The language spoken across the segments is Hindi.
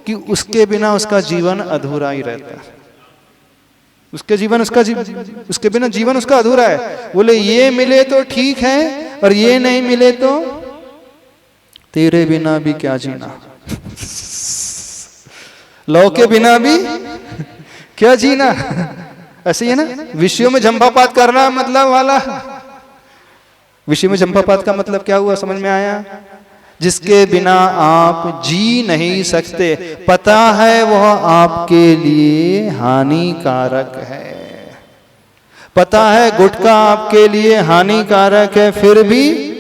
कि उसके बिना उसका जीवन अधूरा ही रहता है। उसके बिना जीवन उसका अधूरा है। बोले ये मिले तो ठीक है और ये नहीं मिले तो तेरे बिना भी क्या जीना, लौ के बिना भी क्या जीना। ऐसे ही है ना, विषयों में झंपापात करना मतलब वाला। विषय में झंपापात का मतलब क्या हुआ, समझ में आया? जिसके बिना आप जी नहीं सकते, पता है वह आपके लिए हानिकारक है, पता है गुटखा आपके लिए हानिकारक है, फिर भी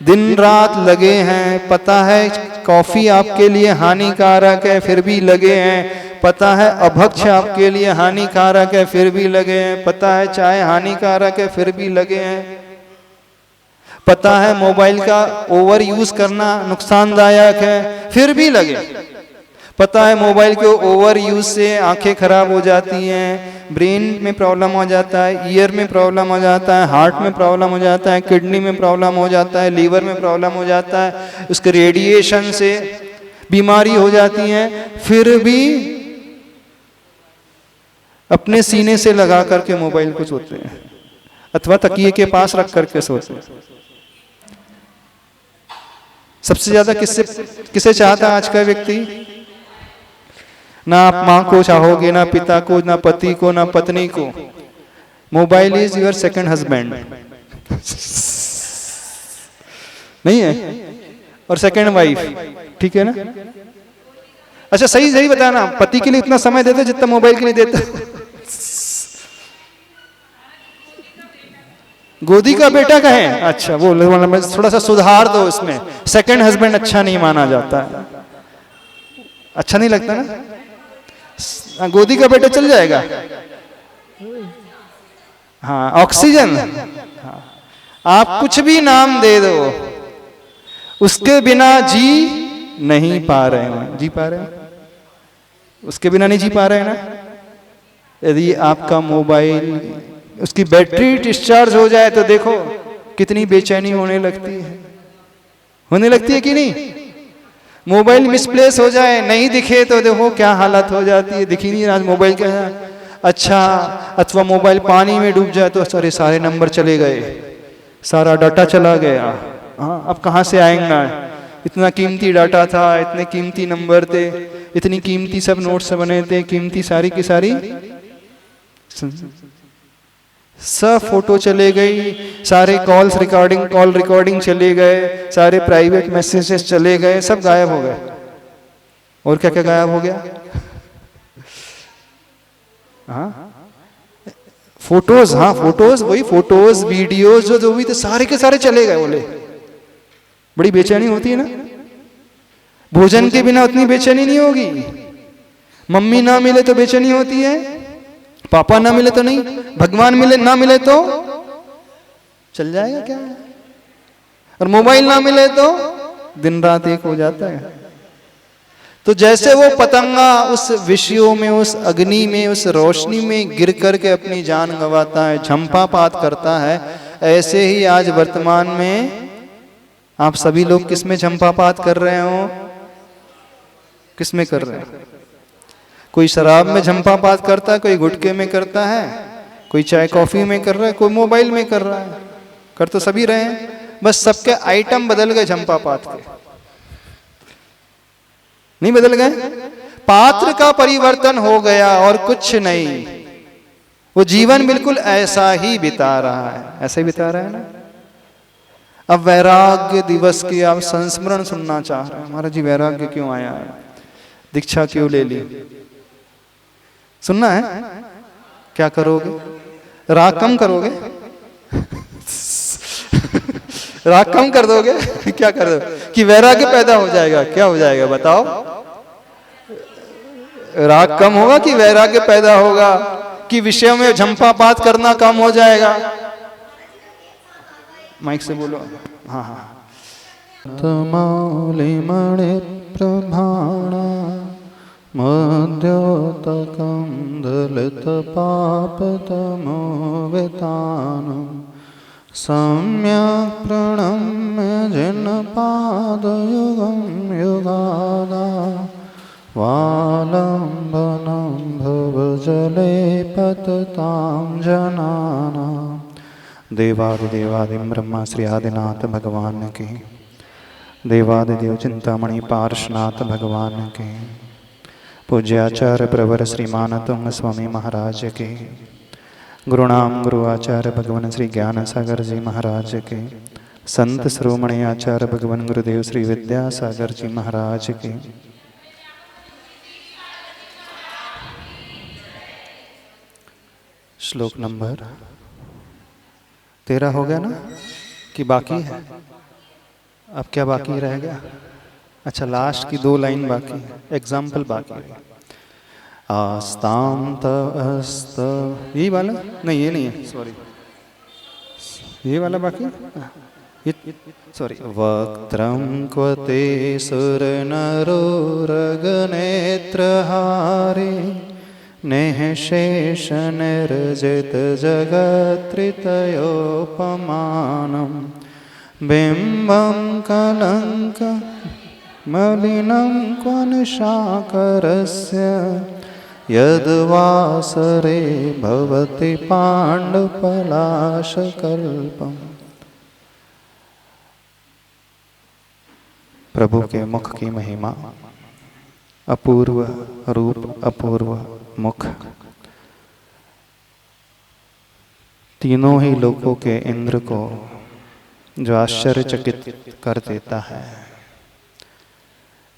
दिन रात लगे हैं। पता है कॉफी आपके लिए हानिकारक है, फिर भी लगे हैं। पता है अभक्ष आपके लिए हानिकारक है, फिर भी लगे हैं। पता है चाय हानिकारक है, फिर भी लगे हैं। पता है मोबाइल का ओवर यूज करना नुकसानदायक है, फिर भी लगे। पता है मोबाइल के ओवर यूज से आंखें खराब हो जाती हैं, ब्रेन में प्रॉब्लम हो जाता है, ईयर में प्रॉब्लम हो जाता है, हार्ट में प्रॉब्लम हो जाता है, किडनी में प्रॉब्लम हो जाता है, लीवर में प्रॉब्लम हो जाता है, उसके रेडिएशन से बीमारी हो जाती है, फिर भी अपने सीने से लगा करके मोबाइल को सोते हैं अथवा तकिए के पास रख करके सोते हैं। सबसे ज्यादा किसे चाहता है आज का व्यक्ति? ना आप माँ को चाहोगे, ना पिता को, ना पति को, ना पत्नी को। Mobile is your second husband, नहीं है? और सेकंड वाइफ, ठीक है ना? अच्छा सही बताना, पति के लिए इतना समय देते जितना मोबाइल के लिए देते? गोदी का बेटा कहे, अच्छा वो मैं थोड़ा सा सुधार दो इसमें। सेकंड हस्बैंड अच्छा नहीं माना जाता है, अच्छा नहीं लगता ना। गोदी का बेटा चल जाएगा, हाँ ऑक्सीजन, हाँ। आप कुछ भी नाम दे दो, उसके बिना जी नहीं पा रहे हैं। जी पा रहे हैं? उसके बिना नहीं जी पा रहे हैं ना। यदि आपका मोबाइल उसकी बैटरी डिस्चार्ज हो जाए तो देखो कितनी बेचैनी होने लगती है कि नहीं? मोबाइल मिसप्लेस हो जाए, नहीं दिखे तो देखो क्या हालत हो जाती है। दिखी नहीं आज मोबाइल क्या है, अच्छा। अथवा मोबाइल पानी में डूब जाए तो सारे नंबर चले गए, सारा डाटा चला गया। हाँ अब कहाँ से आएंगे? इतना कीमती डाटा था, इतने कीमती नंबर थे, इतनी कीमती सब नोट्स बने थे, कीमती सारी की सारी सब फोटो चले गई, सारे कॉल रिकॉर्डिंग चले गए, सारे प्राइवेट मैसेजेस चले गए, सब गायब हो गए। और क्या क्या गायब हो गया? हाँ फोटोज, हाँ फोटोज, वही फोटोज वीडियोज जो भी थे सारे के सारे चले गए। बोले बड़ी बेचैनी होती है ना। भोजन के बिना उतनी बेचैनी नहीं होगी। मम्मी ना मिले तो बेचैनी होती है, पापा ना मिले तो नहीं, भगवान ना मिले तो चल जाएगा क्या? और मोबाइल ना मिले तो दिन रात एक हो जाता है। तो जैसे वो पतंगा उस विषयों में, उस अग्नि में, उस रोशनी में गिर करके अपनी जान गंवाता है, झंपापात करता है, ऐसे ही आज वर्तमान में आप सभी लोग किसमें झंपापात कर रहे हो? किसमें कर रहे हैं? कोई शराब में झंपापात करता है, कोई गुटखे में करता है, कोई चाय कॉफी में कर रहा है, कोई मोबाइल में कर रहा है। कर तो सभी रहे हैं, बस सबके आइटम बदल गए झंपापात के। नहीं बदल गए, पात्र का परिवर्तन हो गया और कुछ नहीं। वो जीवन बिल्कुल ऐसा ही बिता रहा है, ऐसे बिता रहा है ना। अब वैराग्य दिवस की आप संस्मरण सुनना चाह रहे हैं। महाराज जी वैराग्य क्यों आया है, दीक्षा क्यों ले ली, सुनना है? क्या करोगे? राग कम करोगे? राग कम कर दोगे? क्या कर दो कि वैराग्य पैदा हो जाएगा? क्या हो जाएगा बताओ? राग कम होगा कि वैराग्य पैदा होगा? कि विषय में झंपापात करना कम हो जाएगा? माइक से बोलो। हाँ हाँ। तमौलि मणि प्रभाणा मध्योतकं दलित पापतमो वितानं सम्यक् प्रणम्य जिनपादयुगं युगादा स्वालम्बनं भवजले पततां जनानां। देवादिदेवादिं ब्रह्मा श्री आदिनाथ भगवान की, देवादिदेव चिंतामणि पार्श्वनाथ भगवान के, पूज्याचार्य प्रवर श्री मानतुंग स्वामी महाराज के, गुरुनाम गुरु आचार्य भगवान श्री ज्ञान सागर जी महाराज के, संत श्रोमणी आचार्य भगवान गुरुदेव श्री विद्यासागर जी महाराज के, श्लोक नंबर 13 हो गया ना कि बाकी है? अब क्या बाकी रह गया? अच्छा, लास्ट की 2 लाइन बाकी है, एग्जाम्पल बाकी है। आस्ताम तस्त, यही वाला नहीं, ये नहीं है, सॉरी, ये वाला बाकी, सॉरी। वक्त्रं क्वते सुरनरोरगनेत्रहारे नेहशेष निर्जित जगत्त्रितयोपमानं बिम्बं कलङ्क मलिनं क्वनिशाकरस्य यद्वासरे भवति पाण्डुपलाशकल्पम्। प्रभु के मुख की महिमा, अपूर्व रूप, अपूर्व मुख, तीनों ही लोकों के इंद्र को जो आश्चर्यचकित कर देता है,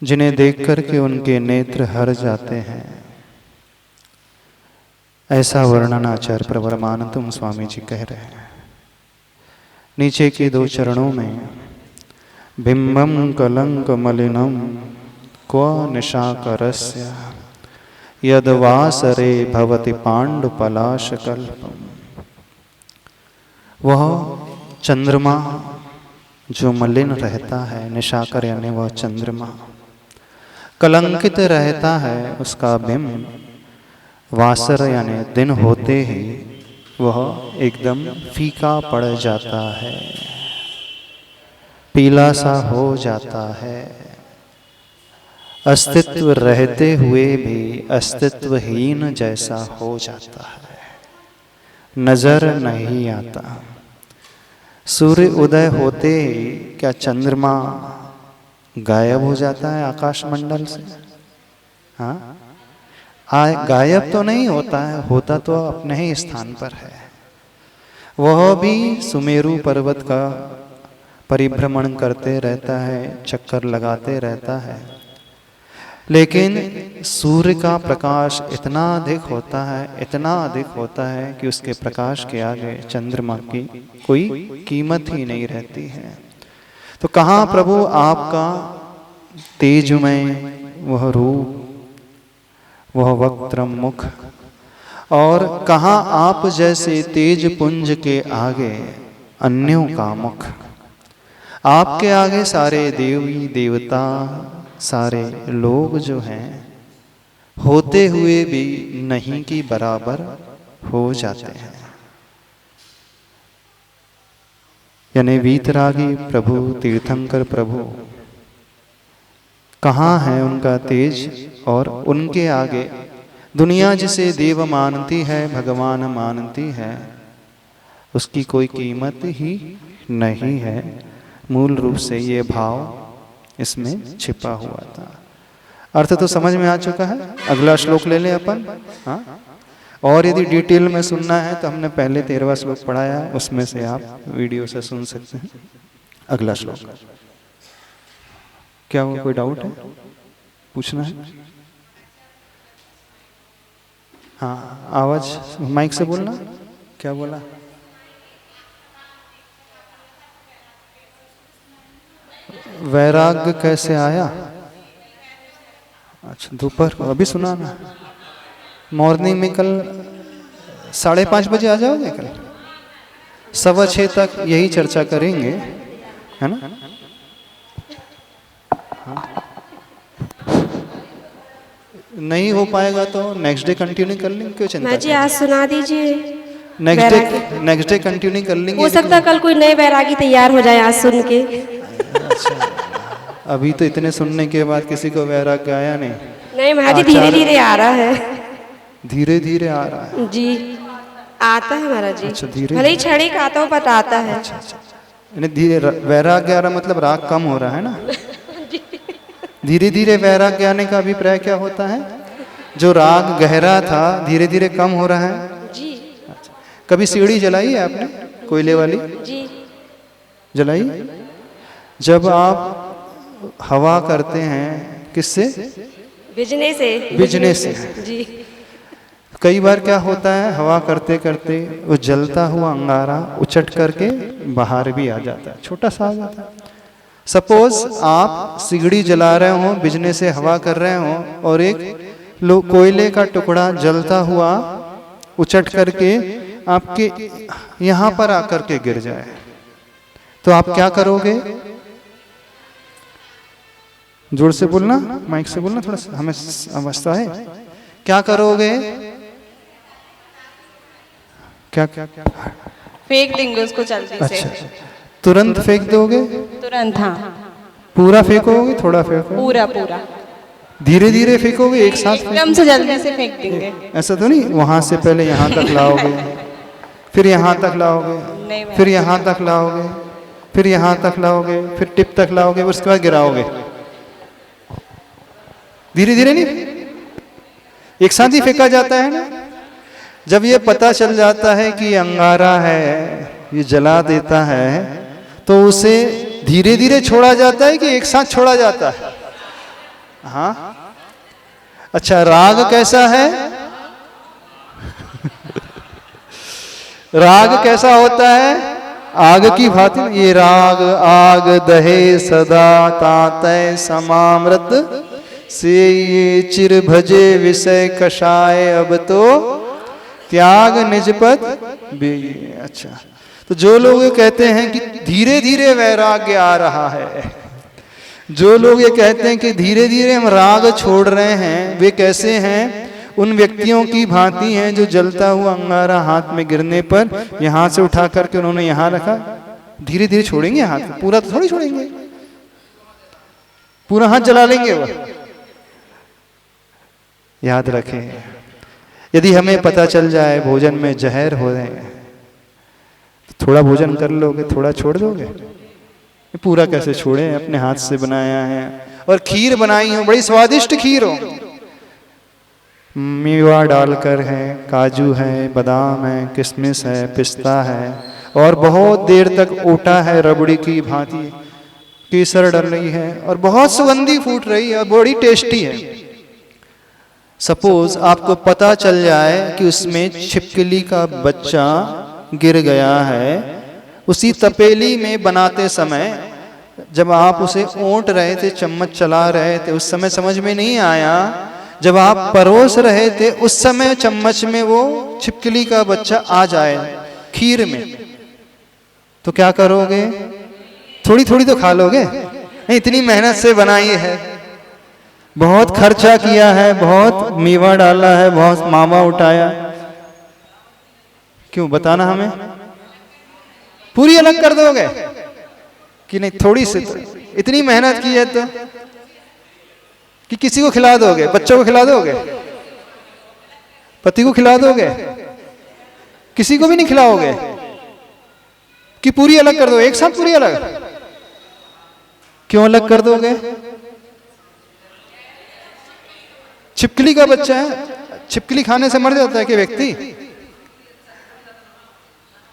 जिन्हें देख कर के उनके नेत्र हर जाते हैं, ऐसा वर्णन आचार्य प्रवर मानतुंग स्वामी जी कह रहे हैं। नीचे के 2 चरणों में बिंबम कलंक मलिनम क्व निशाकरस्य यद्वासरे भवति पाण्डुपलाशकल्पम्। वह चंद्रमा जो मलिन रहता है, निशाकर यानी वह चंद्रमा कलंकित रहता है, उसका बिंब वासर यानी दिन होते ही वह एकदम फीका पड़ जाता है, पीला सा हो जाता है, अस्तित्व रहते हुए भी अस्तित्वहीन जैसा हो जाता है, नजर नहीं आता। सूर्य उदय होते ही क्या चंद्रमा गायब हो जाता है आकाश मंडल से? हाँ, गायब तो नहीं होता है, होता तो अपने ही स्थान पर है। वह भी सुमेरु पर्वत का परिभ्रमण करते रहता है, चक्कर लगाते रहता है, लेकिन सूर्य का प्रकाश इतना अधिक होता है, इतना अधिक होता है कि उसके प्रकाश के आगे चंद्रमा की कोई कीमत ही नहीं रहती है। तो कहाँ प्रभु आपका तेजमय वह रूप, वह वक्त्रम मुख, और कहाँ आप जैसे तेज पुंज के आगे अन्यों का मुख। आपके आगे सारे देवी देवता, सारे लोग जो हैं होते हुए भी नहीं की बराबर हो जाते हैं। यानी वीतरागी प्रभु, तीर्थंकर प्रभु, कहाँ है उनका तेज, और उनके आगे दुनिया जिसे देव मानती है, भगवान मानती है, उसकी कोई कीमत ही नहीं है। मूल रूप से ये भाव इसमें छिपा हुआ था। अर्थ तो समझ में आ चुका है। अगला श्लोक ले लें अपन। हाँ, और यदि डिटेल में सुनना है तो हमने पहले 13वां श्लोक पढ़ाया, उसमें से आप वीडियो से सुन सकते हैं। अगला श्लोक क्या हुआ, कोई डाउट है, पूछना है? हाँ, आवाज माइक से बोलना। क्या बोला? वैराग्य कैसे आया? अच्छा, दोपहर को अभी सुना ना। मॉर्निंग में कल 5:30 बजे आ जाओगे? कल 6:15 तक यही चर्चा करेंगे, है ना? हाँ। नहीं हो पाएगा तो नेक्स्ट डे कंटिन्यू कर लेंगे, क्यों चिंता? जी आज सुना दीजिए। नेक्स्ट डे कंटिन्यू कर लेंगे। हो सकता है कल कोई नए वैरागी तैयार हो जाए आज सुन के। अच्छा, अभी तो इतने सुनने के बाद किसी को वैराग्य आया नहीं? नहीं महाराज जी, धीरे धीरे आ रहा है। धीरे धीरे आ रहा है? जी आता है महाराज जी। अच्छा, धीरे भले ही क्षणिक आता हो पर आता है। अच्छा अच्छा, यानी धीरे वैराग्य आ रहा मतलब राग कम हो रहा है ना? धीरे धीरे वैराग्य आने का अभिप्राय क्या होता है? जो राग गहरा था धीरे धीरे कम हो रहा है। जी कभी सीढ़ी जलाई है आपने कोयले वाली? जी जलाई? जब आप हवा करते हैं किससे? बिजने से। बिजने से। जी कई बार क्या होता है, हवा करते करते वो जलता हुआ अंगारा उचट करके बाहर भी आ जाता है, छोटा सा आ जाता है। सपोज आप सिगड़ी जला रहे हो, बिजने से हवा कर रहे हो और एक कोयले का टुकड़ा जलता हुआ उचट करके आपके यहां पर आकर के गिर जाए, तो आप क्या करोगे? जोर से बोलना, माइक से बोलना, थोड़ा सा हमें समझता है। क्या करोगे? क्या क्या क्या? फेंक देंगे उसको जल्दी से। अच्छा, तुरंत फेंक दोगे? तुरंत हाँ। पूरा फेंकोगे? थोड़ा फेंकोगे? पूरा पूरा। धीरे धीरे फेंकोगे? एक साथ एकदम से जल्दी से फेंक देंगे। ऐसा तो नहीं, वहां से पहले यहां तक लाओगे, फिर यहां तक लाओगे, नहीं फिर यहां तक लाओगे, फिर यहां तक लाओगे, फिर टिप तक लाओगे, उसके बाद गिराओगे? धीरे धीरे नहीं, एक साथ ही फेंका जाता है ना। जब ये पता चल जाता है कि अंगारा है, ये जला देता है, तो उसे धीरे धीरे छोड़ा जाता है कि एक साथ छोड़ा जाता है? हाँ। अच्छा, राग कैसा है? राग कैसा होता है? आग की भांति। ये राग आग दहे सदा तातय समामृत से ये चिर भजे विषय कषाय अब तो त्याग निजपद बे। अच्छा, तो जो लोग ये कहते हैं कि धीरे धीरे वैराग्य आ रहा है, जो लोग ये कहते हैं कि धीरे धीरे हम राग छोड़ रहे हैं, वे कैसे हैं? उन व्यक्तियों की भांति हैं जो जलता हुआ अंगारा हाथ में गिरने पर यहां से उठा करके उन्होंने यहां रखा। धीरे धीरे छोड़ेंगे हाथ, पूरा तो थोड़ी छोड़ेंगे, पूरा हाथ जला लेंगे वो। याद रखें, यदि हमें पता चल जाए भोजन में जहर हो रहे हैं, तो थोड़ा भोजन कर लोगे, थोड़ा छोड़ दोगे? पूरा कैसे छोड़े? अपने हाथ से बनाया है, और खीर बनाई हो, बड़ी स्वादिष्ट खीर हो, मेवा डालकर है, काजू है, बादाम है, किशमिश है, पिस्ता है, और बहुत देर तक ओटा है रबड़ी की भांति, केसर डल रही है और बहुत सुगंधी फूट रही है और बड़ी टेस्टी है। सपोज आपको पता चल जाए कि उसमें छिपकली का बच्चा गिर गया है, उसी तपेली में बनाते समय जब आप उसे ओंट रहे थे, चम्मच चला रहे थे, उस समय समझ में नहीं आया, जब आप परोस रहे थे उस समय चम्मच में वो छिपकली का बच्चा आ जाए खीर में, तो क्या करोगे? थोड़ी थोड़ी तो खा लोगे? नहीं, इतनी मेहनत से बनाई है, बहुत खर्चा किया है, बहुत मेवा डाला है, बहुत मावा उठाया, क्यों बताना हमें? पूरी अलग कर दोगे कि नहीं थोड़ी सी? तो इतनी मेहनत की है तो कि किसी को खिला दोगे? बच्चों को खिला दोगे? पति को खिला दोगे? किसी को भी नहीं खिलाओगे कि पूरी अलग कर दो? एक साथ पूरी अलग क्यों अलग कर दोगे? छिपकली का बच्चा है, छिपकली खाने से मर जाता है कि व्यक्ति?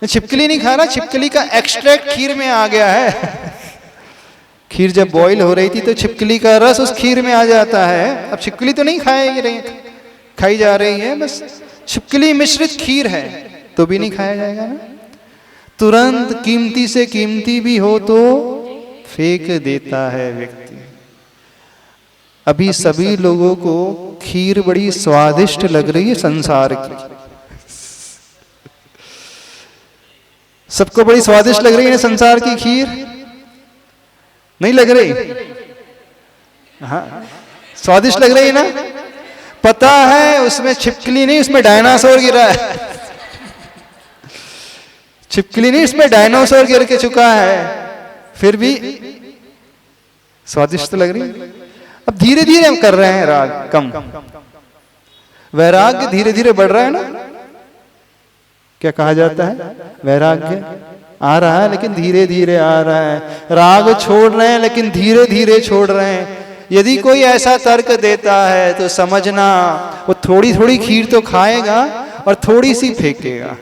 छिपकली नहीं खा रहा, छिपकली का एक्सट्रैक्ट खीर में आ गया है। खीर जब बॉईल हो रही थी तो छिपकली का रस उस खीर में आ जाता है। अब छिपकली तो नहीं खाई जा रही है, बस छिपकली मिश्रित खीर है तो भी नहीं खाया जाएगा ना। तुरंत कीमती से कीमती भी हो तो फेंक देता है व्यक्ति। अभी सभी लोगों को खीर बड़ी स्वादिष्ट लग रही है संसार की, सबको बड़ी स्वादिष्ट लग रही है संसार की खीर, नहीं लग रही? हाँ, स्वादिष्ट लग रही है ना? पता है उसमें छिपकली नहीं, उसमें डायनासोर गिरा है। छिपकली नहीं, उसमें डायनासोर गिर के चुका है, फिर भी स्वादिष्ट लग रही है। अब धीरे धीरे हम कर रहे हैं राग कम, वैराग्य धीरे धीरे बढ़ रहा है ना। क्या कहा जाता है? वैराग्य आ रहा है लेकिन धीरे धीरे आ रहा है। राग छोड़ रहे हैं लेकिन धीरे धीरे छोड़ रहे हैं। यदि कोई ऐसा तर्क देता है तो समझना वो थोड़ी थोड़ी खीर तो खाएगा और थोड़ी सी फेंकेगा,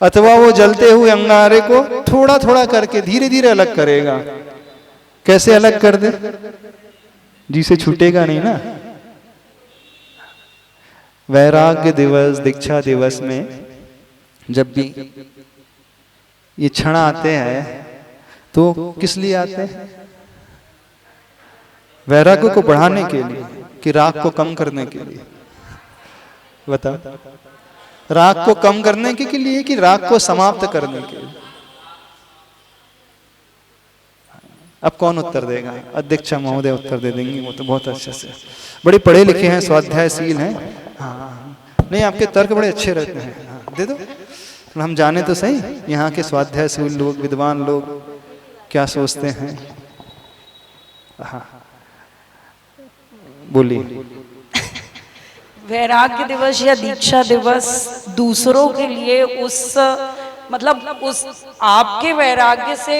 अथवा वो जलते हुए अंगारे को थोड़ा थोड़ा करके धीरे धीरे अलग करेगा। कैसे अलग कर दे? जी से छूटेगा नहीं ना। वैराग्य दिवस, दीक्षा दिवस में जब भी ये क्षण आते हैं तो किस लिए आते हैं? वैराग्य को बढ़ाने के लिए कि राग को कम करने के लिए? बताओ, राग को कम करने के लिए कि राग को समाप्त करने के लिए? अब कौन उत्तर देगा? अध्यक्षा महोदय उत्तर दे देंगी, वो तो बहुत अच्छे से, बड़े पढ़े लिखे हैं, स्वाध्यायशील हैं। हाँ, नहीं आपके तर्क बड़े अच्छे रहते हैं। हाँ, दे दो, हम जाने तो सही यहाँ के स्वाध्यायशील लोग, विद्वान लोग क्या सोचते हैं। हाँ बोलिए। वैराग्य दिवस या दीक्षा दिवस दूसरों के लिए उस मतलब उस आपके वैराग्य से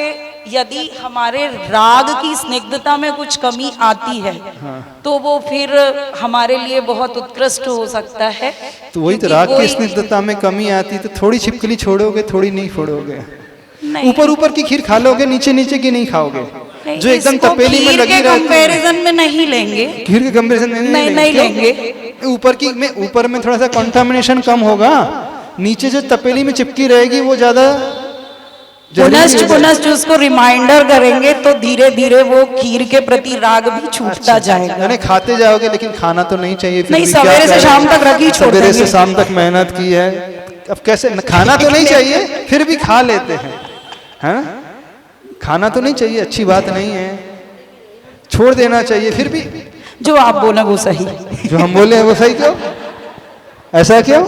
यदि हमारे राग की स्निग्धता में कुछ कमी आती है तो वो फिर हमारे लिए बहुत उत्कृष्ट हो सकता है। तो वही तो, राग की स्निग्धता में कमी आती तो थोड़ी छिपकली छोड़ोगे, थोड़ी नहीं छोड़ोगे। ऊपर ऊपर की खीर खा लोगे, नीचे नीचे की नहीं खाओगे। जो एकदम तपेली में लगी रहती है, कंपैरिजन में नहीं लेंगे, खीर के कंपैरिजन में नहीं लेंगे। ऊपर में थोड़ा सा कंटामिनेशन कम होगा, नीचे जो तपेली में चिपकी रहेगी वो ज्यादा पुनश्च उसको रिमाइंडर करेंगे तो धीरे धीरे वो खीर के प्रति राग भी छूटता जाएगा। यानी खाते जाओगे लेकिन खाना तो नहीं चाहिए। नहीं, सवेरे से शाम तक रखी छोड़ देंगे। सवेरे से शाम तक मेहनत की है, अब कैसे? खाना तो नहीं चाहिए फिर भी खा लेते हैं, है ना? खाना तो नहीं चाहिए, अच्छी बात नहीं है, छोड़ देना चाहिए, फिर भी जो आप बोला वो सही, जो हम बोले वो सही। क्यों ऐसा? क्यों?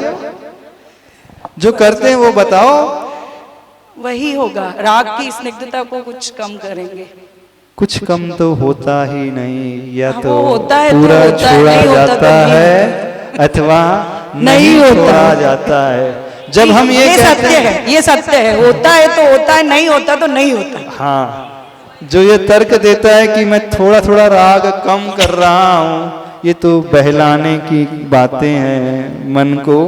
जो करते हैं वो बताओ। वही होगा, राग की स्निग्धता को कुछ कम करेंगे। कुछ कम तो होता ही नहीं, या तो होता है पूरा तो होता है, छोड़ा नहीं होता जाता तो है अथवा नहीं छोड़ा जाता है। जब हम ये कहते हैं, ये सत्य है, होता है तो होता है, नहीं होता तो नहीं होता। हाँ, जो ये तर्क देता है कि मैं थोड़ा थोड़ा राग कम कर रहा हूँ, ये तो बहलाने की बातें हैं, मन को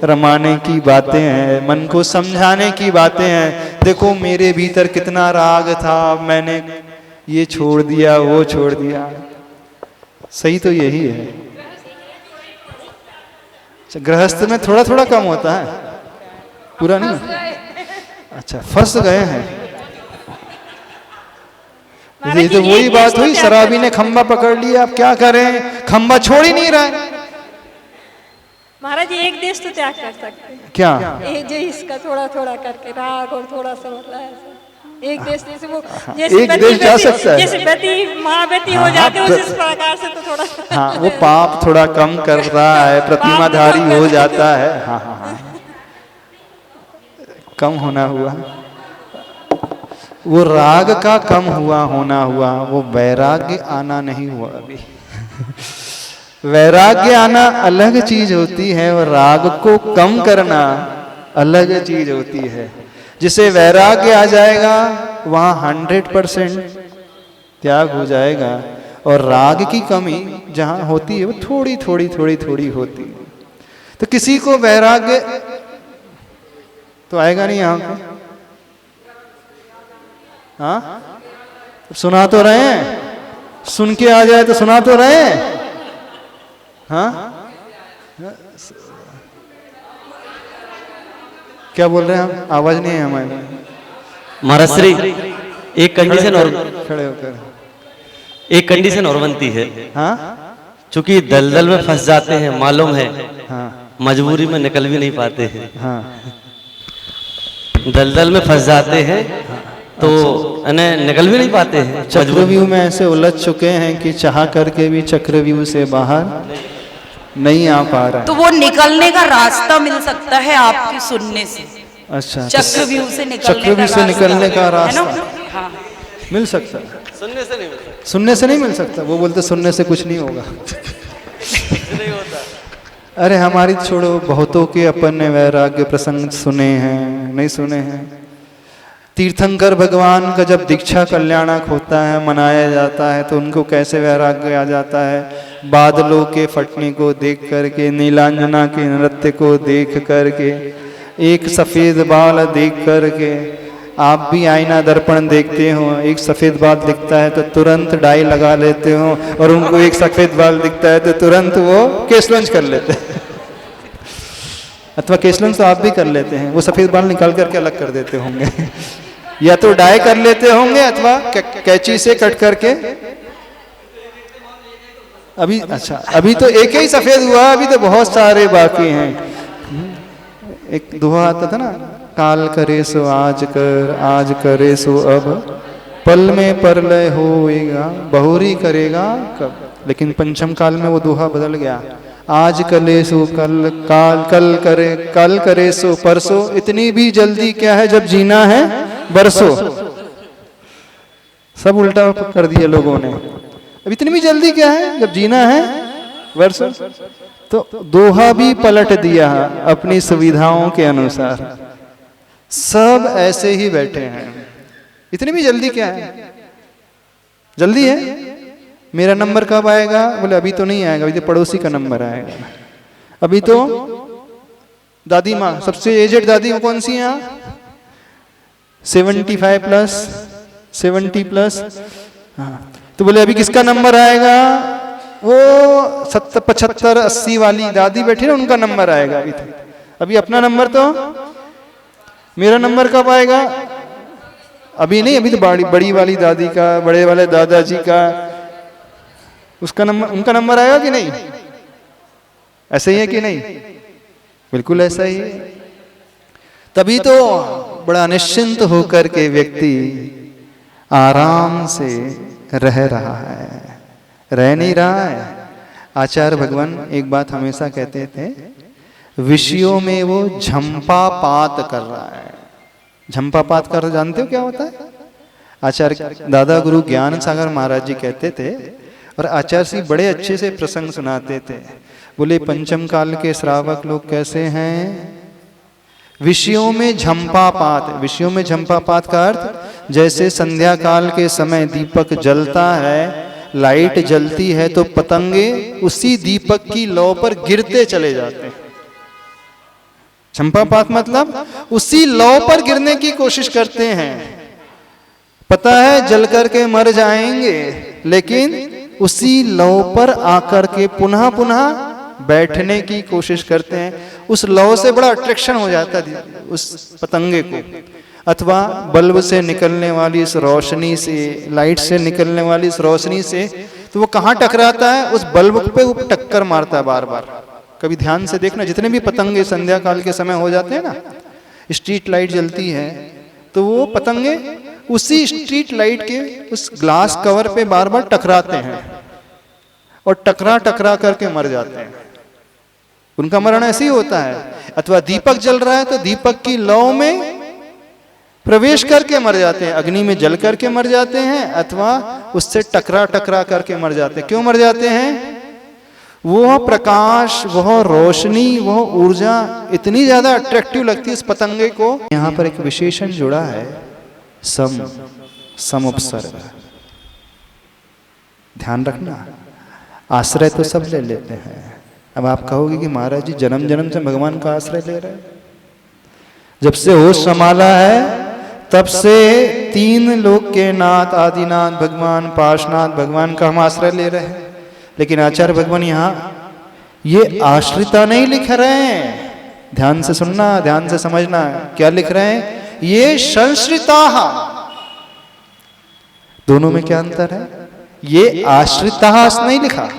रमाने की बातें हैं, मन को समझाने की बातें हैं। देखो मेरे भीतर कितना राग था, मैंने ये छोड़ दिया, वो छोड़ दिया। सही तो यही है। गृहस्थ में थोड़ा थोड़ा कम होता है, पूरा नहीं। अच्छा, फंस गए हैं। ये तो वही बात हुई, शराबी ने खंबा पकड़ लिया, अब क्या करें? खंबा छोड़ ही नहीं रहा है। महाराज एक देश तो त्याग कर सकते हैं। क्या? एक जो इसका थोड़ा थोड़ा करके राग और थोड़ा सा मतलब ऐसा एक देश जैसे वो एक देश जा सकता है। जैसे बेटी माँ बेटी हो जाते हैं उस प्रकार से तो थोड़ा हाँ, वो पाप थोड़ा कम कर रहा है, प्रतिमाधारी हो जाता है। हाँ हाँ हाँ, कम होना हुआ, वो राग का कम हुआ होना हुआ, वो वैराग्य आना नहीं हुआ अभी। वैराग्य आना अलग चीज होती है और राग को कम करना अलग चीज होती है। जिसे वैराग्य आ जाएगा वहां 100% त्याग हो जाएगा, और राग की कमी जहां होती है वो थोड़ी थोड़ी थोड़ी थोड़ी होती है। तो किसी को वैराग्य तो आएगा नहीं यहाँ पे। हाँ, सुना तो रहे हैं, सुन के आ जाए तो सुना तो रहे हैं। हाँ, क्या बोल रहे हैं हम? आवाज नहीं है हमारे। महाराज श्री, एक कंडीशन और खड़े होकर एक कंडीशन और बनती है। हाँ चूंकि दलदल में फंस जाते हैं, मालूम है, हाँ मजबूरी में निकल भी नहीं पाते हैं। हाँ, दलदल में फंस जाते हैं तो निकल भी नहीं पाते हैं। चक्रव्यूह में ऐसे उलझ चुके हैं कि चाह करके भी चक्रव्यूह से बाहर नहीं आ पा रहा है। तो वो निकलने का रास्ता मिल सकता है आपके सुनने से। अच्छा, चक्रव्यूह से चक्रव्यूह से निकलने का रास्ता हाँ। मिल सकता है। सुनने से नहीं मिलता, सुनने से नहीं मिल सकता। वो बोलते सुनने से कुछ नहीं होगा। नहीं होता। अरे हमारी छोड़ो, बहुतों के अपन ने वैराग्य प्रसंग सुने हैं, नहीं सुने हैं। तीर्थंकर भगवान का जब दीक्षा कल्याणक होता है, मनाया जाता है, तो उनको कैसे वैराग्य आ जाता है। बादलों के फटने को देख करके, नीलांजना के नृत्य को देख करके, एक सफ़ेद बाल देख करके, आप भी आईना दर्पण देखते हो, एक सफ़ेद बाल दिखता है तो तुरंत डाई लगा लेते हो, और उनको एक सफ़ेद बाल दिखता है तो तुरंत वो केसलंज कर लेते हैं। अथवा केसलंज तो आप भी कर लेते हैं, वो सफ़ेद बाल निकाल करके अलग कर देते होंगे। या तो डाई कर लेते होंगे अथवा कैंची से कट करके। अभी अच्छा, अभी तो एक ही सफ़ेद हुआ, अभी तो बहुत सारे बाकी हैं। एक दोहा आता था ना, काल करे सो आज कर, आज करे सो अब, पल में परलय होएगा, बहुरी करेगा कब। लेकिन पंचम काल में वो दोहा बदल गया, आज करे सो कल, कल करे सो परसों, इतनी भी जल्दी क्या है जब जीना है बरसों। सब उल्टा कर दिया लोगों ने। अब इतनी भी जल्दी क्या है जब जीना है बरसों। तो दोहा भी पलट दिया अपनी सुविधाओं के अनुसार। सब ऐसे ही बैठे हैं, इतनी भी जल्दी क्या है। जल्दी है, मेरा नंबर कब आएगा, बोले अभी तो नहीं आएगा, अभी तो पड़ोसी का नंबर आएगा। अभी तो दादी माँ, सबसे एजेड दादी कौन सी है, 75 प्लस, 70 प्लस। हाँ, तो बोले अभी किसका नंबर आएगा, वो 70, 75, 80 वाली दादी बैठी ना, उनका नंबर आएगा। अभी अपना नंबर तो, मेरा नंबर कब आएगा, अभी नहीं, अभी तो बड़ी वाली दादी का, बड़े वाले दादाजी का, उसका नंबर, उनका नंबर आएगा कि नहीं। ऐसा ही है कि नहीं, बिल्कुल ऐसा ही है। तभी तो बड़ा निश्चिंत होकर के व्यक्ति आराम से रह रहा है, रह नहीं रहा है। आचार्य भगवान एक बात हमेशा कहते थे, विषयों में वो झंपापात कर रहा है। झंपापात कर, जानते हो क्या होता है। आचार्य दादा गुरु ज्ञान सागर महाराज जी कहते थे, और आचार्य जी बड़े अच्छे से प्रसंग सुनाते थे। बोले पंचम काल के श्रावक लोग कैसे हैं, विषयों में झंपापात। विषयों में झंपापात का अर्थ, जैसे संध्या काल के समय दीपक जलता है, लाइट जलती है, तो पतंगे उसी दीपक की लौ पर गिरते चले जाते हैं। झंपापात मतलब उसी लौ पर गिरने की कोशिश करते हैं। पता है जल करके मर जाएंगे, लेकिन उसी लौ पर आकर के पुनः पुनः बैठने की कोशिश करते हैं। उस लौ से बड़ा अट्रैक्शन हो जाता है उस पतंगे को। अथवा बल्ब से निकलने वाली इस रोशनी से, लाइट से निकलने वाली इस रोशनी से, तो वो कहाँ टकराता है, उस बल्ब पे वो टक्कर मारता है बार बार। कभी ध्यान से देखना, जितने भी पतंगे संध्या काल के समय हो जाते हैं ना, स्ट्रीट लाइट जलती है, तो वो पतंगे उसी स्ट्रीट लाइट के उस ग्लास कवर पे बार बार टकराते हैं, और टकरा टकरा करके मर जाते हैं। उनका मरण ऐसे ही होता है। अथवा दीपक जल रहा है तो दीपक की लौ में प्रवेश करके मर जाते हैं, अग्नि में जल करके मर जाते हैं, अथवा उससे टकरा टकरा करके मर जाते हैं। क्यों मर जाते हैं, वह प्रकाश, वह रोशनी, वह ऊर्जा इतनी ज्यादा अट्रैक्टिव लगती है इस पतंगे को। यहाँ पर एक विशेषण जुड़ा है, समुपसर्ग। ध्यान रखना, आश्रय तो सब ले लेते हैं। अब आप कहोगे कि महाराज जी जन्म जन्म से भगवान का आश्रय ले रहे हैं। जब से होश संभाला है तब से 3 लोक के नाथ, आदिनाथ भगवान, पाशनाथ भगवान का हम आश्रय ले रहे हैं। लेकिन आचार्य भगवान यहाँ ये आश्रिता नहीं लिख रहे हैं। ध्यान से सुनना, ध्यान से समझना, क्या लिख रहे हैं, ये संश्रिता। दोनों में क्या अंतर है, ये आश्रितास नहीं लिखा,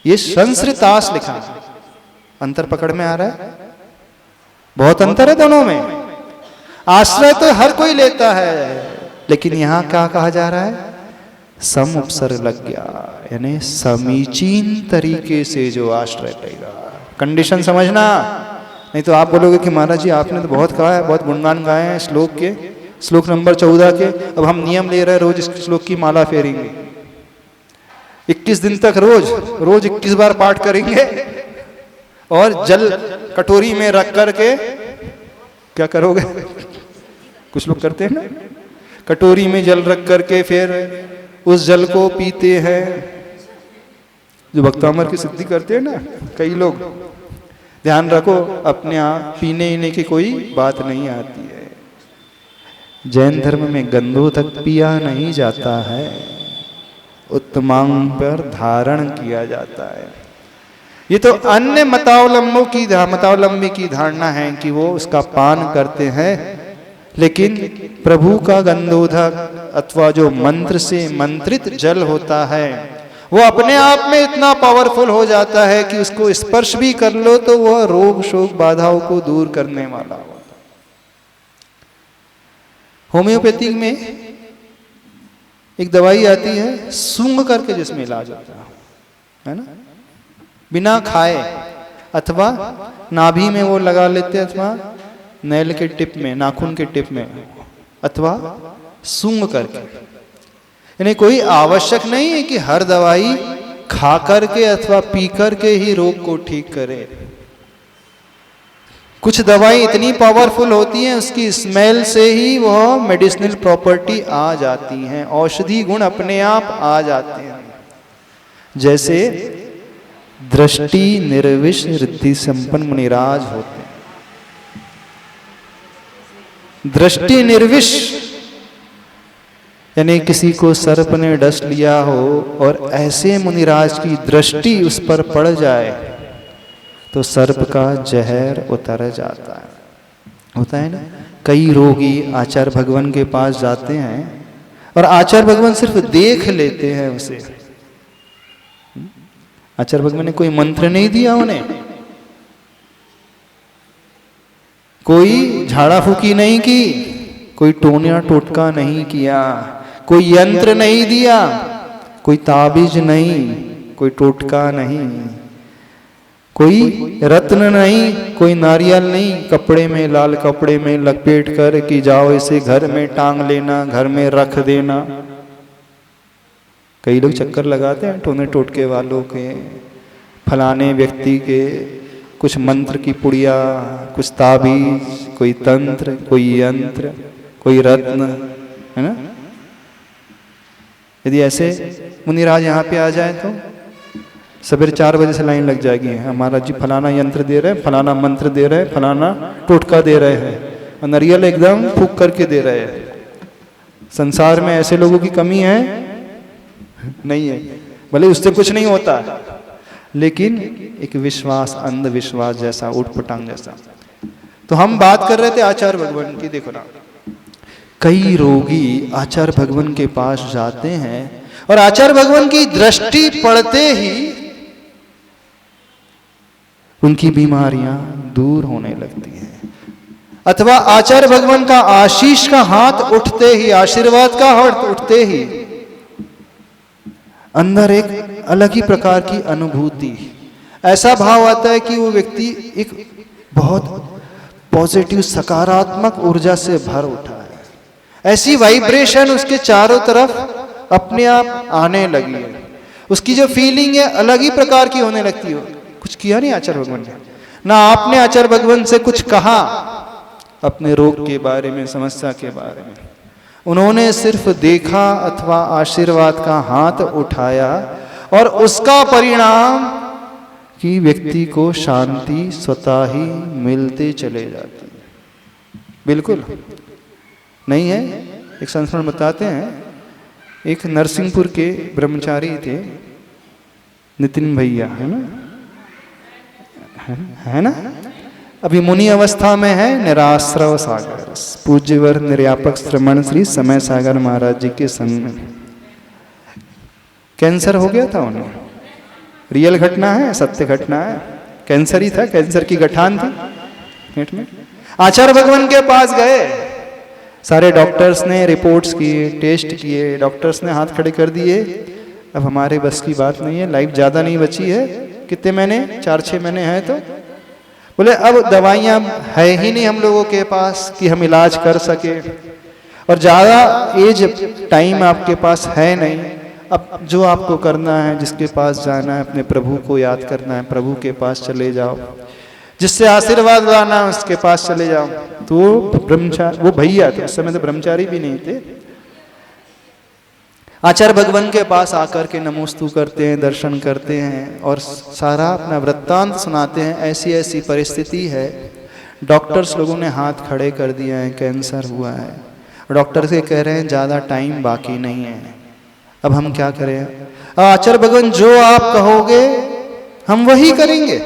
ये संश्रितास लिखा। अंतर पकड़ में आ रहा है, बहुत अंतर है दोनों में। आश्रय तो हर कोई लेता है, लेकिन यहां क्या कहा जा रहा है, सम उपसर्ग लग गया, यानी समीचीन तरीके से जो आश्रय लेगा। कंडीशन समझना, नहीं तो आप बोलोगे कि महाराज जी आपने तो बहुत कहा है, बहुत गुणगान गाए हैं श्लोक के, श्लोक नंबर 14 के। अब हम नियम ले रहे हैं, रोज इस श्लोक की माला फेरेंगे 21 दिन तक, रोज 21 बार पाठ करेंगे। और जल कटोरी में रख करके क्या करोगे, कुछ लोग करते हैं ना, कटोरी में जल रख करके फिर उस जल को पीते हैं। जो भक्तामर की सिद्धि करते हैं ना कई लोग, ध्यान रखो अपने आप पीने की कोई बात नहीं आती है। जैन धर्म में गंधों तक पिया नहीं जाता है, उत्तमांग पर धारण किया जाता है। ये तो अन्य मतावलंबी की धारणा है कि वो उसका पान करते हैं, लेकिन प्रभु का गंधोदक अथवा जो मंत्र से मंत्रित जल होता है वो अपने आप में इतना पावरफुल हो जाता है कि उसको स्पर्श भी कर लो तो वह रोग शोक बाधाओं को दूर करने वाला होता है। होम्योपैथिक में एक दवाई आती है सूंघ करके जिसमें इलाज होता है ना, बिना खाए, अथवा नाभि में वो लगा लेते हैं, अथवा नैल के टिप में, नाखून के टिप में, अथवा सूंघ करके। यानी कोई आवश्यक नहीं है कि हर दवाई खा करके अथवा पी करके ही रोग को ठीक करे। कुछ दवाई इतनी पावरफुल होती हैं उसकी स्मेल से ही वह मेडिसिनल प्रॉपर्टी आ जाती हैं, औषधि गुण अपने आप आ जाते हैं। जैसे दृष्टि निर्विष रिद्धि संपन्न मुनिराज होते हैं। दृष्टि निर्विष यानी किसी को सर्प ने डस लिया हो और ऐसे मुनिराज की दृष्टि उस पर पड़ जाए तो सर्प का जहर उतर जाता है। होता है ना, कई रोगी आचार्य भगवान के पास जाते हैं और आचार्य भगवान सिर्फ देख लेते हैं उसे। आचार्य भगवान ने कोई मंत्र नहीं दिया उन्हें, कोई झाड़ा फूकी नहीं की, कोई टोनिया टोटका नहीं किया, कोई यंत्र नहीं दिया, कोई ताबीज नहीं, कोई टोटका नहीं, कोई रत्न नहीं, कोई नारियल नहीं, कपड़े में, लाल कपड़े में लपेट कर कि जाओ इसे घर में टांग लेना, घर में रख देना। कई लोग चक्कर लगाते हैं टोने टोटके वालों के, फलाने व्यक्ति के कुछ मंत्र की पुड़िया, कुछ ताबीज, कोई तंत्र, कोई यंत्र, कोई रत्न, है ना। यदि ऐसे मुनिराज यहाँ पे आ जाए तो सवेरे 4 बजे से लाइन लग जाएगी, हमारा जी फलाना यंत्र दे रहे हैं, फलाना मंत्र दे रहे हैं, फलाना टोटका दे रहे हैं, और नारियल एकदम फूक करके दे रहे हैं। संसार में ऐसे लोगों की कमी है नहीं है, भले उससे कुछ नहीं होता, लेकिन एक विश्वास, अंधविश्वास जैसा, उठपटांग जैसा। तो हम बात कर रहे थे आचार्य भगवान की। देखो ना, कई रोगी आचार्य भगवान के पास जाते हैं और आचार्य भगवान की दृष्टि पड़ते ही उनकी बीमारियां दूर होने लगती हैं, अथवा आचार्य भगवान का आशीष का हाथ उठते ही, आशीर्वाद का हाथ उठते ही अंदर एक अलग ही प्रकार की अनुभूति, ऐसा भाव आता है कि वो व्यक्ति एक बहुत पॉजिटिव सकारात्मक ऊर्जा से भर उठा है। ऐसी वाइब्रेशन उसके चारों तरफ अपने आप आने लगी है। उसकी जो फीलिंग है अलग ही प्रकार की होने लगती है। कुछ किया नहीं आचार्य भगवान ने, ना आपने आचार्य भगवान से कुछ कहा अपने रोग के बारे में, समस्या के बारे में। उन्होंने सिर्फ देखा अथवा आशीर्वाद का हाथ उठाया और उसका परिणाम कि व्यक्ति को शांति स्वतः ही मिलते चले जाती है। बिल्कुल नहीं है। एक संस्मरण बताते हैं, एक नरसिंहपुर के ब्रह्मचारी थे, नितिन भैया, है ना, अभी मुनि अवस्था में है, निराश्रव सागर, पूज्यवर निर्यापक श्रमण श्री समय सागर महाराज जी के संग में कैंसर हो गया था उन्हें। रियल घटना है, सत्य घटना है। कैंसर ही था, कैंसर की गठान थी पेट में। आचार्य भगवान के पास गए, सारे डॉक्टर्स ने रिपोर्ट्स किए, टेस्ट किए, डॉक्टर्स ने हाथ खड़े कर दिए, अब हमारे बस की बात नहीं है, लाइफ ज़्यादा नहीं बची है। कितने महीने, 4-6 महीने हैं। तो बोले अब दवाइयाँ है ही नहीं हम लोगों के पास कि हम इलाज कर सके। और ज़्यादा एज टाइम आपके पास है नहीं। अब जो आपको करना है, जिसके पास जाना है, अपने प्रभु को याद करना है, प्रभु के पास चले जाओ, जिससे आशीर्वाद लाना है उसके पास चले जाओ। तो वो भैया थे, उस समय तो ब्रह्मचारी भी नहीं थे, आचार्य भगवान के पास आकर के नमोस्तु करते हैं, दर्शन करते हैं और सारा अपना वृत्तांत सुनाते हैं। ऐसी ऐसी परिस्थिति है, डॉक्टर्स लोगों ने हाथ खड़े कर दिए हैं, कैंसर हुआ है, डॉक्टर से कह रहे हैं ज़्यादा टाइम बाकी नहीं है, अब हम क्या करें। आचार्य भगवान जो आप कहोगे हम वही करेंगे।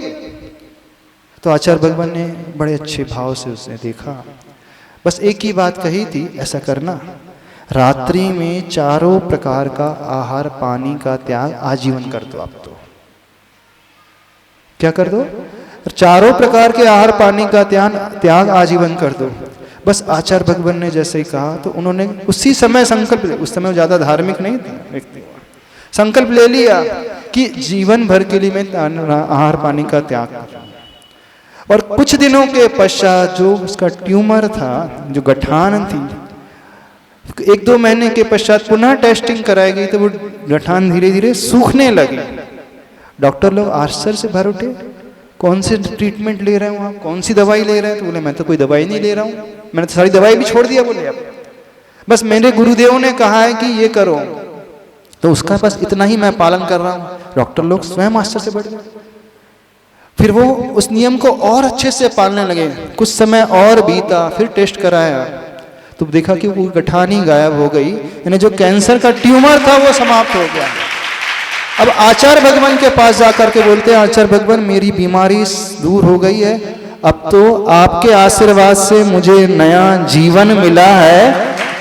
तो आचार्य भगवान ने बड़े अच्छे भाव से उसने देखा, बस एक ही बात कही थी, ऐसा करना, रात्रि में चारों प्रकार का आहार पानी का त्याग आजीवन कर दो। आप तो क्या कर दो, चारों प्रकार के आहार पानी का त्याग आजीवन कर दो। बस आचार्य भगवान ने जैसे ही कहा तो उन्होंने उसी समय संकल्प ले, उस समय ज्यादा धार्मिक नहीं था व्यक्ति, संकल्प ले लिया कि जीवन भर के लिए मैं आहार पानी का त्याग करूं। और कुछ दिनों के पश्चात जो उसका ट्यूमर था, जो गठान थी, 1-2 महीने के पश्चात पुनः टेस्टिंग कराई गई तो वो गठान धीरे धीरे सूखने लगी। डॉक्टर लोग आश्चर्य से भर उठे, कौन से ट्रीटमेंट ले रहे हो आप, कौन सी दवाई ले रहे हैं? तो बोले मैं तो कोई दवाई नहीं ले रहा हूँ, मैंने तो सारी दवाई भी छोड़ दिया। बोले अब बस मेरे गुरुदेव ने कहा है कि ये करो, तो उसका बस इतना ही मैं पालन कर रहा हूँ। डॉक्टर लोग स्वयं आश्चर्य से बढ़ गए, फिर वो उस नियम को और अच्छे से पालने लगे। कुछ समय और बीता, फिर टेस्ट कराया तो देखा कि वो गठान ही गायब हो गई, यानी जो कैंसर का ट्यूमर था वो समाप्त हो गया। अब आचार्य भगवान के पास जाकर के बोलते हैं, आचार्य भगवान मेरी बीमारी दूर हो गई है, अब तो आपके आशीर्वाद से मुझे नया जीवन मिला है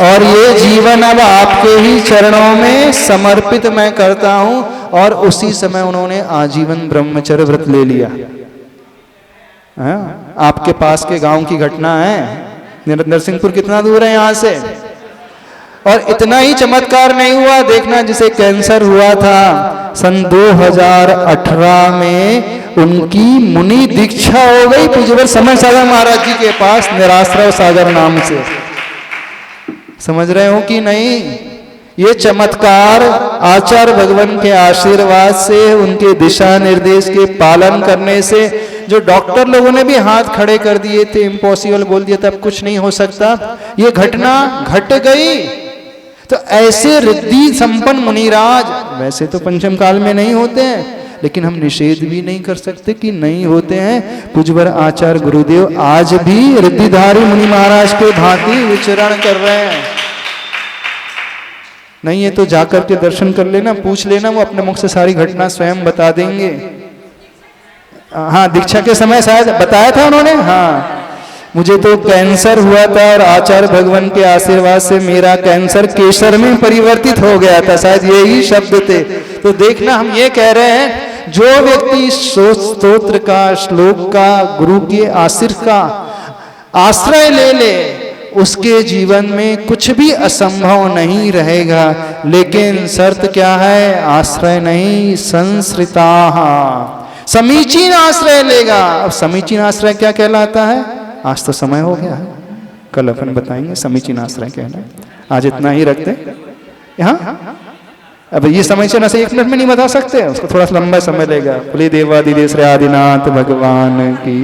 और ये जीवन अब आपके ही चरणों में समर्पित मैं करता हूं। और उसी समय उन्होंने आजीवन ब्रह्मचर्य व्रत ले लिया। आपके पास के गांव की घटना है, नरसिंहपुर कितना दूर है यहाँ से। और इतना ही चमत्कार नहीं हुआ, देखना जिसे कैंसर हुआ था सन 2018 में उनकी मुनि दीक्षा हो गई पूज्य समय सागर महाराज जी के पास, निराश्रय सागर नाम से। समझ रहे हो कि नहीं? ये चमत्कार आचार्य भगवान के आशीर्वाद से, उनके दिशा निर्देश के पालन करने से, जो डॉक्टर लोगों ने भी हाथ खड़े कर दिए थे, इम्पॉसिबल बोल दिया था, अब कुछ नहीं हो सकता, ये घटना घट गई। तो ऐसे रिद्धि संपन्न मुनिराज वैसे तो पंचम काल में नहीं होते हैं, लेकिन हम निषेध भी नहीं कर सकते कि नहीं होते हैं। पूज्यवर आचार्य गुरुदेव आज भी रिद्धिधारी मुनि महाराज के भांति विचरण कर रहे हैं। नहीं है तो जाकर के दर्शन कर लेना, पूछ लेना, वो अपने मुख से सारी घटना स्वयं बता देंगे। हाँ, दीक्षा के समय शायद बताया था उन्होंने। हाँ, मुझे तो कैंसर हुआ था और आचार्य भगवान के आशीर्वाद से मेरा कैंसर केसर में परिवर्तित हो गया था, शायद यही शब्द थे। तो देखना, हम ये कह रहे हैं, जो व्यक्ति स्तोत्र का, श्लोक का, गुरु के आशीर्वाद का आश्रय ले ले, उसके जीवन में कुछ भी असंभव नहीं रहेगा। लेकिन शर्त क्या है? आश्रय नहीं, संश्रिता, समीचीन आश्रय लेगा। अब समीचीन आश्रय क्या कहलाता है? आज तो समय हो गया है, कल अपन बताएंगे समीचीन आश्रय कहना। आज इतना ही रखते यहाँ। अब ये समीचीन आश्रय 1 मिनट में नहीं बता सकते, उसको थोड़ा सा लंबा समय लेगा। बोले देवादिदेव आदिनाथ भगवान की।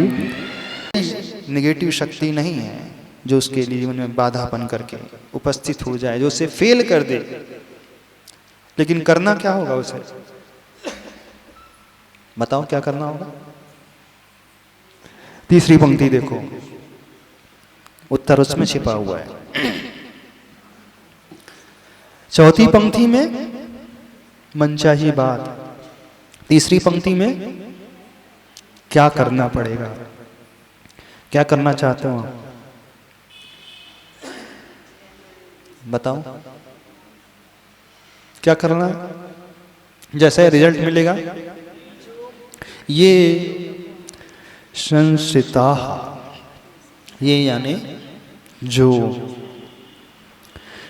नेगेटिव शक्ति नहीं है जो उसके लिए जीवन में बाधा बन करके उपस्थित हो जाए, जो उसे फेल कर दे। लेकिन करना क्या होगा उसे? बताओ क्या करना होगा? तीसरी पंक्ति देखो, उत्तर उसमें छिपा हुआ है। चौथी पंक्ति में मनचाही बात, तीसरी पंक्ति में क्या करना पड़ेगा। क्या करना चाहते हो आप? बताओ क्या करना है? जैसे रिजल्ट मिलेगा, ये संश्रिता, ये यानी जो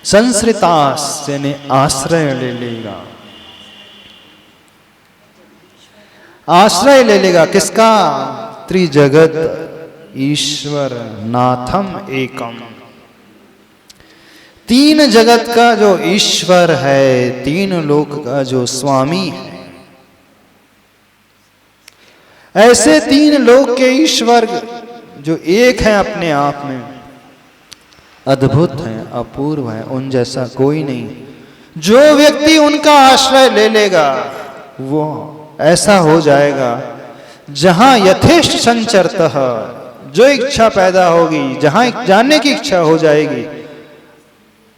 संश्रितास यानी आश्रय ले लेगा। आश्रय ले लेगा किसका? त्रिजगत ईश्वर नाथम एकम। तीन जगत का जो ईश्वर है, तीन लोक का जो स्वामी है, ऐसे तीन लोक के ईश्वर जो एक है अपने आप में, अद्भुत है, अपूर्व है, उन जैसा कोई नहीं। जो व्यक्ति उनका आश्रय ले लेगा वो ऐसा हो जाएगा जहां यथेष्ट संचरतः, जो इच्छा पैदा होगी, जहां जानने की इच्छा हो जाएगी,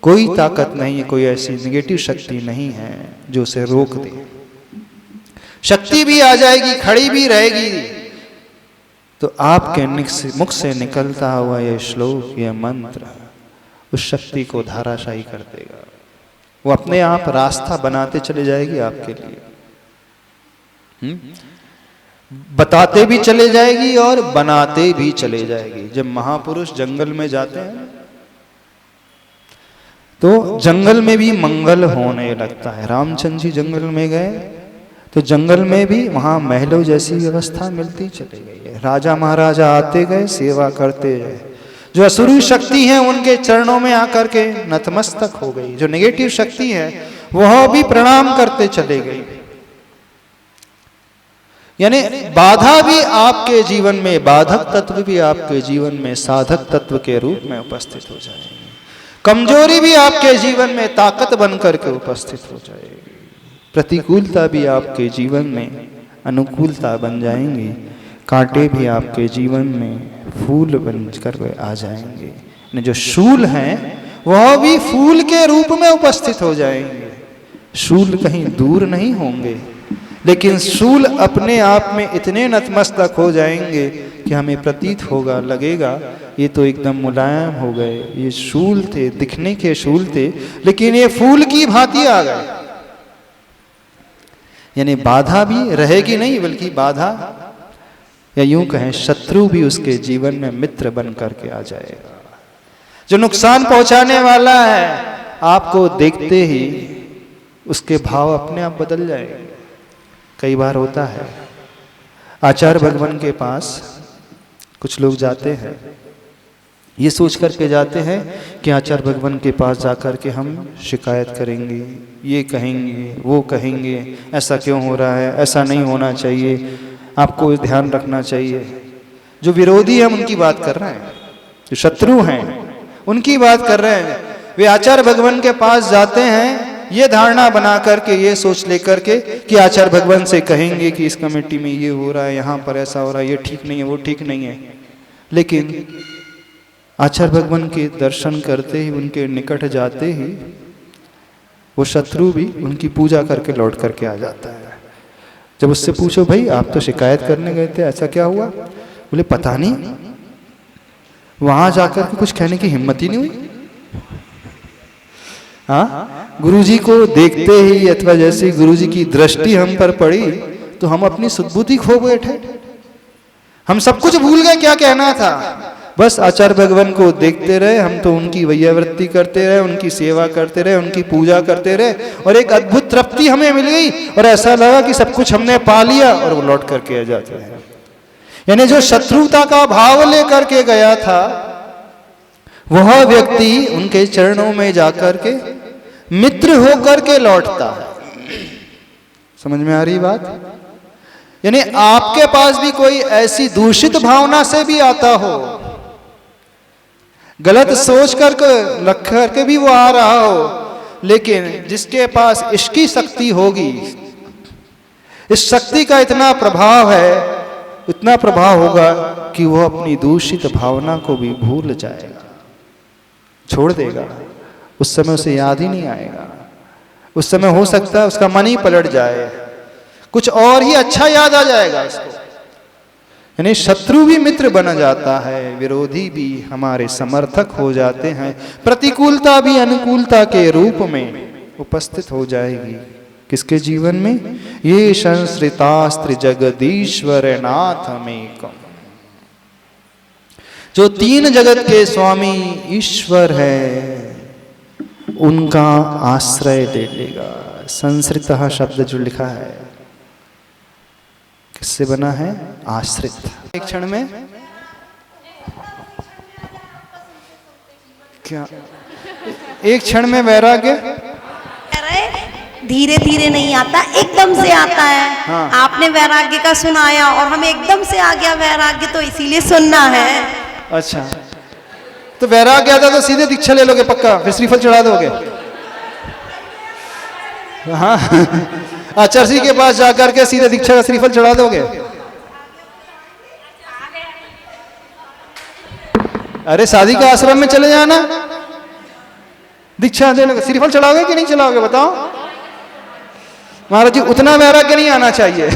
कोई ताकत नहीं है, कोई ऐसी नेगेटिव शक्ति नहीं है जो उसे रोक दे। शक्ति भी आ जाएगी, खड़ी भी रहेगी, तो आपके मुख से निकलता हुआ यह श्लोक, यह मंत्र उस शक्ति को धाराशायी कर देगा। वो अपने आप रास्ता बनाते चले जाएगी आपके लिए, बताते भी चले जाएगी और बनाते भी चले जाएगी। जब महापुरुष जंगल में जाते हैं तो जंगल में भी मंगल होने लगता है। रामचंद्र जी जंगल में गए तो जंगल में भी वहां महलों जैसी व्यवस्था मिलती चली गई है। राजा महाराजा आते गए, सेवा करते गए। जो असुरी शक्ति है उनके चरणों में आकर के नतमस्तक हो गई। जो नेगेटिव शक्ति है वह भी प्रणाम करते चले गई। यानी बाधा भी आपके जीवन में, बाधक तत्व भी आपके जीवन में साधक तत्व के रूप में उपस्थित हो जाएंगे। कमजोरी भी आपके जीवन में ताकत बनकर के उपस्थित हो जाएगी। प्रतिकूलता भी आपके जीवन में अनुकूलता बन जाएंगी। कांटे भी आपके जीवन में फूल बनकर आ जाएंगे। जो शूल हैं वह भी फूल के रूप में उपस्थित हो जाएंगे। शूल कहीं दूर नहीं होंगे, लेकिन शूल अपने आप में इतने नतमस्तक हो जाएंगे कि हमें प्रतीत होगा, लगेगा ये तो एकदम मुलायम हो गए। ये शूल थे, दिखने के शूल थे, लेकिन ये फूल की भांति आ गए। यानी बाधा भी रहेगी नहीं, बल्कि बाधा या यूं कहें शत्रु भी उसके जीवन में मित्र बन करके आ जाएगा। जो नुकसान पहुंचाने वाला है, आपको देखते ही उसके भाव अपने आप बदल जाएंगे। कई बार होता है, आचार्य भगवान के पास कुछ लोग जाते हैं, ये सोच करके जाते हैं कि आचार्य भगवान के पास जाकर के हम शिकायत करेंगे, ये कहेंगे, वो कहेंगे, ऐसा क्यों हो रहा है, ऐसा नहीं होना चाहिए, आपको ध्यान रखना चाहिए। जो विरोधी हैं उनकी बात कर रहे हैं, जो शत्रु हैं उनकी बात कर रहे हैं। वे आचार्य भगवान के पास जाते हैं ये धारणा बना करके, ये सोच लेकर के कि आचार्य भगवान से कहेंगे कि इस कमेटी में ये हो रहा है, यहाँ पर ऐसा हो रहा है, ये ठीक नहीं है, वो ठीक नहीं है। लेकिन आचार्य भगवान के दर्शन करते ही, उनके निकट जाते ही वो शत्रु भी उनकी पूजा करके लौट करके आ जाता है। जब उससे पूछो भाई आप तो शिकायत करने गए थे, ऐसा क्या हुआ? बोले पता नहीं, वहां जाकर के कुछ कहने की हिम्मत ही नहीं हुई। हाँ, गुरुजी को देखते ही अथवा जैसे गुरुजी की दृष्टि हम पर पड़ी तो हम अपनी सुदबुद्धि खो बैठे। हम सब कुछ भूल गए क्या कहना था। बस आचार्य भगवान को देखते रहे, हम तो उनकी वैयावृत्ति करते रहे, उनकी सेवा करते रहे, उनकी पूजा करते रहे, और एक अद्भुत तृप्ति हमें मिल गई और ऐसा लगा कि सब कुछ हमने पा लिया, और वो लौट करके आ जाते हैं। यानी जो शत्रुता का भाव लेकर के गया था वह व्यक्ति उनके चरणों में जाकर के मित्र होकर के लौटता है। समझ में आ रही बात? यानी आपके पास भी कोई ऐसी दूषित भावना से भी आता हो, गलत सोच करके रख करके भी वो आ रहा हो, लेकिन जिसके पास इसकी शक्ति होगी, इस शक्ति का इतना प्रभाव है, इतना प्रभाव होगा कि वो अपनी दूषित भावना को भी भूल जाएगा, छोड़ देगा। उस समय उसे याद ही नहीं आएगा। उस समय हो सकता है उसका मन ही पलट जाए, कुछ और ही अच्छा याद आ जाएगा उसको। यानी शत्रु भी मित्र बन जाता है, विरोधी भी हमारे समर्थक हो जाते हैं, प्रतिकूलता भी अनुकूलता के रूप में उपस्थित हो जाएगी। किसके जीवन में? ये संश्रितास्त्र जगदीश्वर नाथमेकम। जो तीन जगत के स्वामी ईश्वर है उनका आश्रय ले लेगा। संश्रितः शब्द जो लिखा है किससे बना है? आश्रित। एक क्षण में क्या एक क्षण में वैराग्य। अरे धीरे धीरे नहीं आता, एकदम से आता है। हाँ। आपने वैराग्य का सुनाया और हमें एकदम से आ गया वैराग्य, तो इसीलिए सुनना है। अच्छा, तो वैराग्य आता तो सीधे दीक्षा ले लोगे पक्का, फिर श्रीफल चढ़ा दोगे। हाँ, आचार्य के पास जाकर के सीधे दीक्षा का श्रीफल चढ़ा दोगे। अरे शादी का आश्रम में चले जाना, दीक्षा देने, श्रीफल चढ़ाओगे कि नहीं चढ़ाओगे बताओ। महाराज जी उतना वैराग्य नहीं आना चाहिए।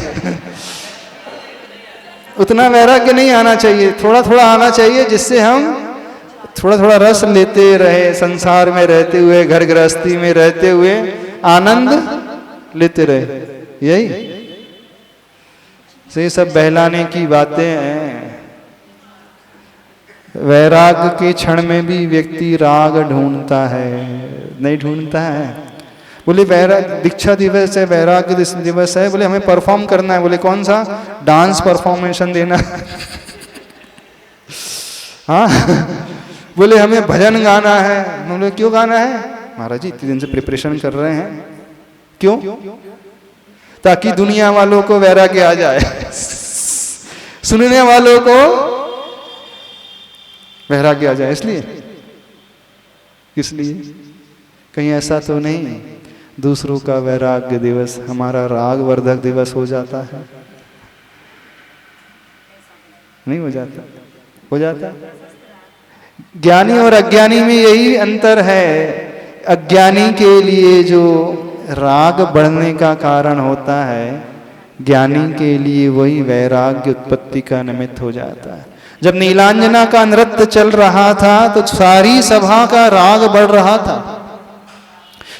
उतना वैराग्य नहीं आना चाहिए, थोड़ा थोड़ा आना चाहिए, जिससे हम थोड़ा थोड़ा रस लेते रहे, संसार में रहते हुए, घर गृहस्थी में रहते हुए आनंद लेते रहे। यही से सब बहलाने की बातें हैं। वैराग के क्षण में भी व्यक्ति राग ढूंढता है, नहीं ढूंढता है। बोले वैराग दीक्षा दिवस है, वैराग दिवस है, बोले हमें परफॉर्म करना है। बोले कौन सा? डांस परफॉर्मेशन देना। हाँ, बोले हमें भजन गाना है। बोले क्यों गाना है? महाराज जी इतने दिन से प्रिपरेशन कर रहे हैं। क्यों? ताकि दुनिया वालों को वैराग्य आ जाए, सुनने वालों को वैराग्य आ जाए, इसलिए कहीं ऐसा तो नहीं दूसरों का वैराग्य दिवस हमारा राग वर्धक दिवस हो जाता है? नहीं हो जाता? हो जाता। ज्ञानी और अज्ञानी में यही अंतर है। अज्ञानी के लिए जो राग बढ़ने का कारण होता है, ज्ञानी के लिए वही वैराग्य उत्पत्ति का निमित्त हो जाता है। जब नीलांजना का नृत्य चल रहा था तो सारी सभा का राग बढ़ रहा था।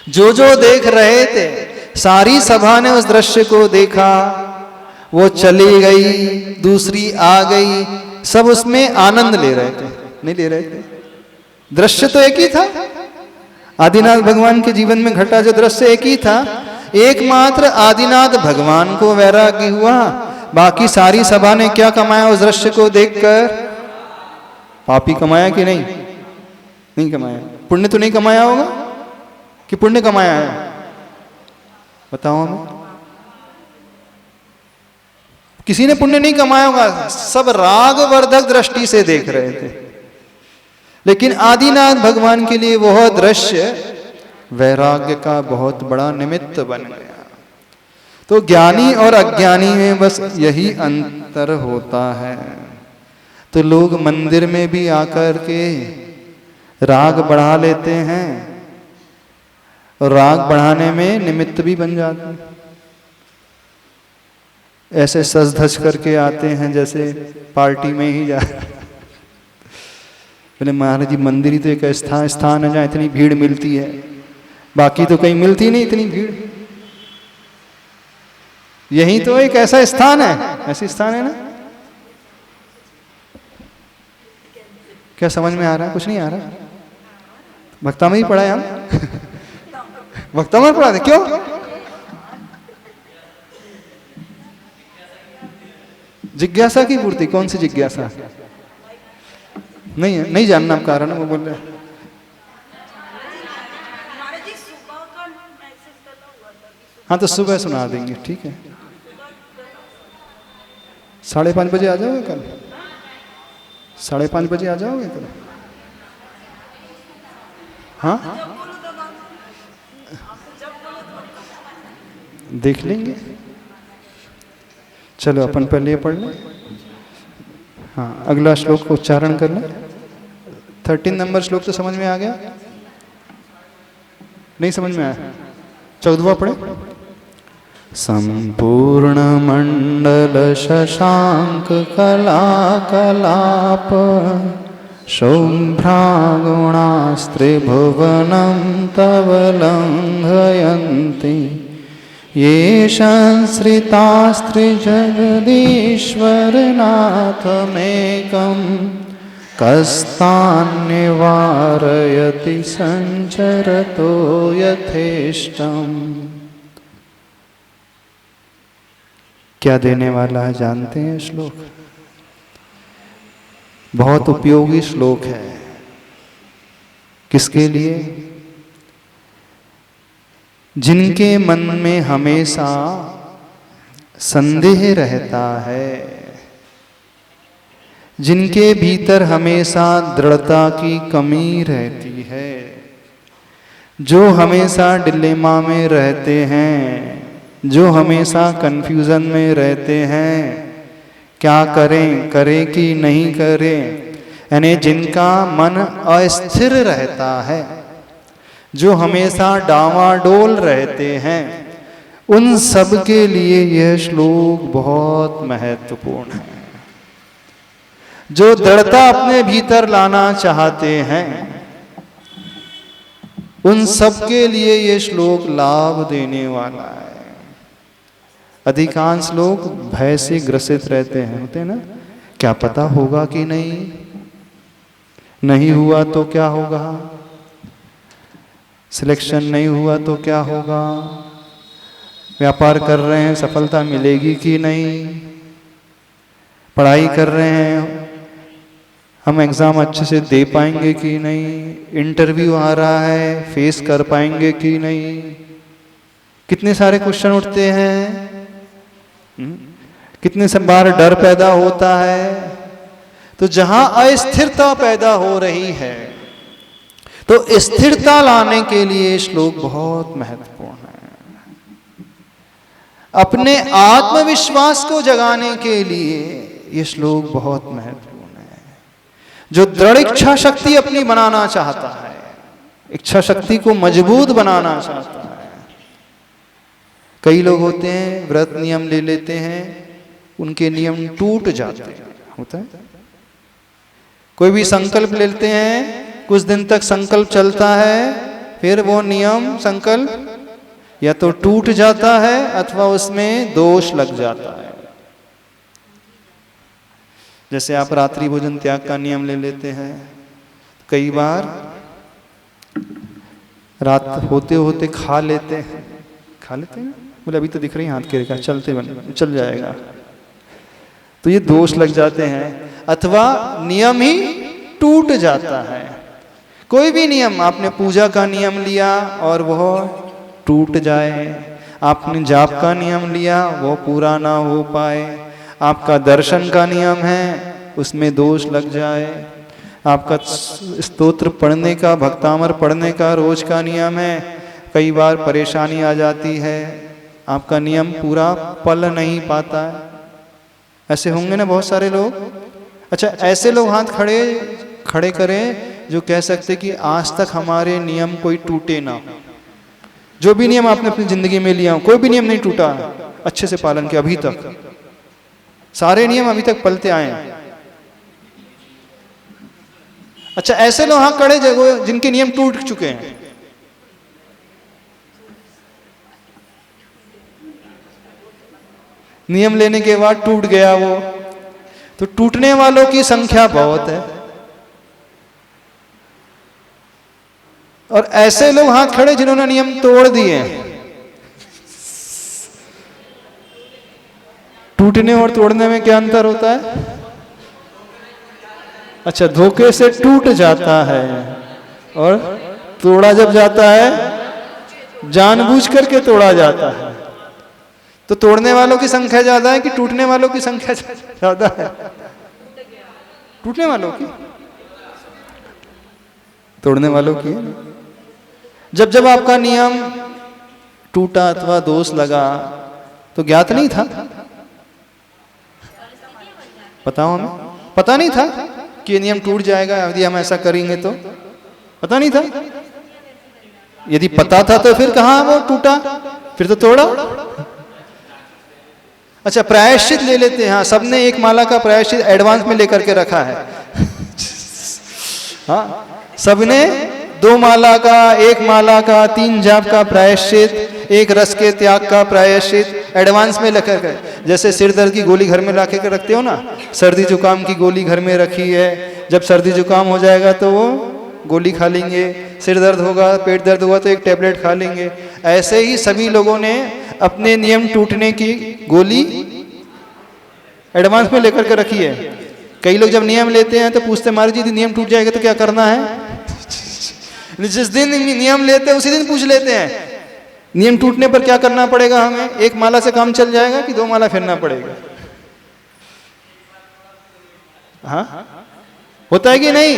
जो जो देख रहे थे, सारी सभा ने उस दृश्य को देखा। वो चली गई, दूसरी आ गई, सब उसमें आनंद ले रहे थे। नहीं ले रहे थे? दृश्य तो एक ही था। आदिनाथ भगवान के जीवन में घटा जो दृश्य एक ही था। एकमात्र आदिनाथ भगवान को वैराग्य हुआ। बाकी सारी सभा ने क्या कमाया उस दृश्य को देखकर? पापी कमाया कि नहीं? नहीं कमाया। पुण्य तो नहीं कमाया होगा कि पुण्य कमाया है? बताओ हमें। किसी ने पुण्य नहीं कमाया होगा, सब राग वर्धक दृष्टि से देख रहे थे। लेकिन आदिनाथ भगवान के लिए वह दृश्य वैराग्य का बहुत बड़ा निमित्त बन गया। तो ज्ञानी और अज्ञानी में बस यही अंतर होता है। तो लोग मंदिर में भी आकर के राग बढ़ा लेते हैं और राग बढ़ाने में निमित्त भी बन जाते हैं। ऐसे सज धज करके आते हैं जैसे पार्टी में ही जा। बोले महाराज जी मंदिर ही तो एक स्थान है जहाँ इतनी भीड़ मिलती है, बाकी तो कहीं मिलती नहीं इतनी भीड़। यही तो एक ऐसा स्थान है, ऐसी स्थान है ना। क्या समझ में आ रहा है? कुछ नहीं आ रहा? भक्ता में ही पढ़ा है हम। भक्ता में पढ़ा थे क्यों? जिज्ञासा की पूर्ति। कौन सी जिज्ञासा? नहीं है, नहीं जानना कारण है वो बोल रहे हैं। हाँ तो सुबह सुना देंगे, ठीक है। 5:30 बजे आ जाओगे कल? 5:30 बजे आ जाओगे कल? हाँ देख लेंगे। चलो अपन पहले ये पढ़ लें। हाँ अगला श्लोक को उच्चारण कर लें। 13 नंबर श्लोक तो समझ में आ गया? नहीं समझ में आया? 14वां पढ़े। संपूर्ण मंडल शशांक कला कलाप शुभ्रागुणास्त्रिभुवनं तव लंघयन्ति ये संश्रितास्त्रिजगदीश्वरनाथमेकं कस्तान्निवारयति संचरतो यथेष्टम्। क्या देने वाला है जानते हैं? श्लोक बहुत उपयोगी श्लोक है। किसके लिए? जिनके मन में हमेशा संदेह रहता है, जिनके भीतर हमेशा दृढ़ता की कमी रहती है, जो हमेशा डिलेमा में रहते हैं, जो हमेशा कंफ्यूजन में रहते हैं, क्या करें, करें कि नहीं करें, यानी जिनका मन अस्थिर रहता है, जो हमेशा डावाडोल रहते हैं, उन सब के लिए यह श्लोक बहुत महत्वपूर्ण है। जो दृढ़ता अपने भीतर लाना चाहते हैं, उन सब के लिए यह श्लोक लाभ देने वाला है। अधिकांश लोग भय से ग्रसित रहते हैं, होते हैं ना, क्या पता होगा कि नहीं हुआ तो क्या होगा, सिलेक्शन नहीं हुआ तो क्या होगा, व्यापार कर रहे हैं सफलता मिलेगी कि नहीं, पढ़ाई कर रहे हैं हम एग्जाम अच्छे से दे पाएंगे कि नहीं, इंटरव्यू आ रहा है फेस कर पाएंगे कि नहीं, कितने सारे क्वेश्चन उठते हैं, कितने से बार डर पैदा होता है। तो जहां अस्थिरता पैदा हो रही है, तो स्थिरता लाने के लिए श्लोक बहुत महत्वपूर्ण है। अपने आत्मविश्वास को जगाने के लिए यह श्लोक बहुत महत्वपूर्ण है। जो दृढ़ इच्छा शक्ति अपनी बनाना चाहता है, इच्छा शक्ति को मजबूत बनाना चाहता है। कई लोग होते हैं व्रत नियम ले लेते हैं, उनके नियम टूट जाते हैं, होता है। कोई भी संकल्प लेते हैं, कुछ दिन तक संकल्प चलता है, फिर वो नियम संकल्प या तो टूट जाता है अथवा उसमें दोष लग जाता है। जैसे आप रात्रि भोजन त्याग का नियम ले लेते हैं, कई बार रात होते होते खा लेते हैं बोले अभी तो दिख रही हाथ की रेखा, चलते बने चल जाएगा, तो ये दोष लग जाते हैं। अथवा नियम ही टूट जाता है। कोई भी नियम, आपने पूजा का नियम लिया और वह टूट जाए, आपने जाप का नियम लिया वो पूरा ना हो पाए, आपका दर्शन का नियम है उसमें दोष लग जाए, आपका स्तोत्र पढ़ने का, भक्तामर पढ़ने का रोज का नियम है, कई बार परेशानी आ जाती है, आपका नियम पूरा पल नहीं पाता है। ऐसे होंगे ना बहुत सारे लोग। अच्छा, ऐसे लोग हाथ खड़े करें जो कह सकते कि आज तक हमारे नियम कोई टूटे ना। जो भी नियम आपने अपनी जिंदगी में लिया, कोई भी नियम नहीं टूटा, अच्छे से पालन किया अभी तक, सारे नियम अभी तक पलते आए हैं। अच्छा, ऐसे लोग हाथ खड़े जगह जिनके नियम टूट चुके हैं। नियम लेने के बाद टूट गया वो, तो टूटने वालों की संख्या बहुत है। और ऐसे लोग हाथ खड़े जिन्होंने नियम तोड़ दिए। टूटने और तोड़ने में क्या अंतर होता है? अच्छा, धोखे से टूट जाता है और तोड़ा जब जाता है जानबूझ करके तोड़ा जाता है। तो तोड़ने वालों की संख्या ज्यादा है कि टूटने वालों की संख्या ज्यादा है? टूटने वालों की, तोड़ने वालों की। जब जब आपका नियम टूटा अथवा दोष लगा तो ज्ञात नहीं था, बताओ हमें, पता नहीं था कि ये नियम टूट जाएगा यदि हम ऐसा करेंगे, तो पता नहीं था। यदि पता था तो फिर कहाँ वो टूटा, फिर तो तोड़ा। अच्छा, प्रायश्चित ले लेते हैं। हाँ, सबने एक माला का प्रायश्चित एडवांस में लेकर के रखा है। हाँ, सबने 2 माला का, 1 माला का, 3 जाप का प्रायश्चित, 1 रस के त्याग का प्रायश्चित एडवांस में लेकर के। जैसे सिर दर्द की गोली घर में ला के रखते हो ना, सर्दी जुकाम की गोली घर में रखी है, जब सर्दी जुकाम हो जाएगा तो वो गोली खा लेंगे, सिर दर्द होगा, पेट दर्द हुआ तो एक टैबलेट खा लेंगे। ऐसे ही सभी लोगों ने अपने नियम टूटने की गोली एडवांस में लेकर के रखी है। कई लोग जब नियम लेते हैं तो पूछते, महाराज जी नियम टूट जाएगा तो क्या करना है? जिस दिन नियम लेते हैं उसी दिन पूछ लेते हैं नियम टूटने पर क्या करना पड़ेगा हमें, एक माला से काम चल जाएगा कि 2 माला फिरना पड़ेगा? हाँ, होता है कि नहीं?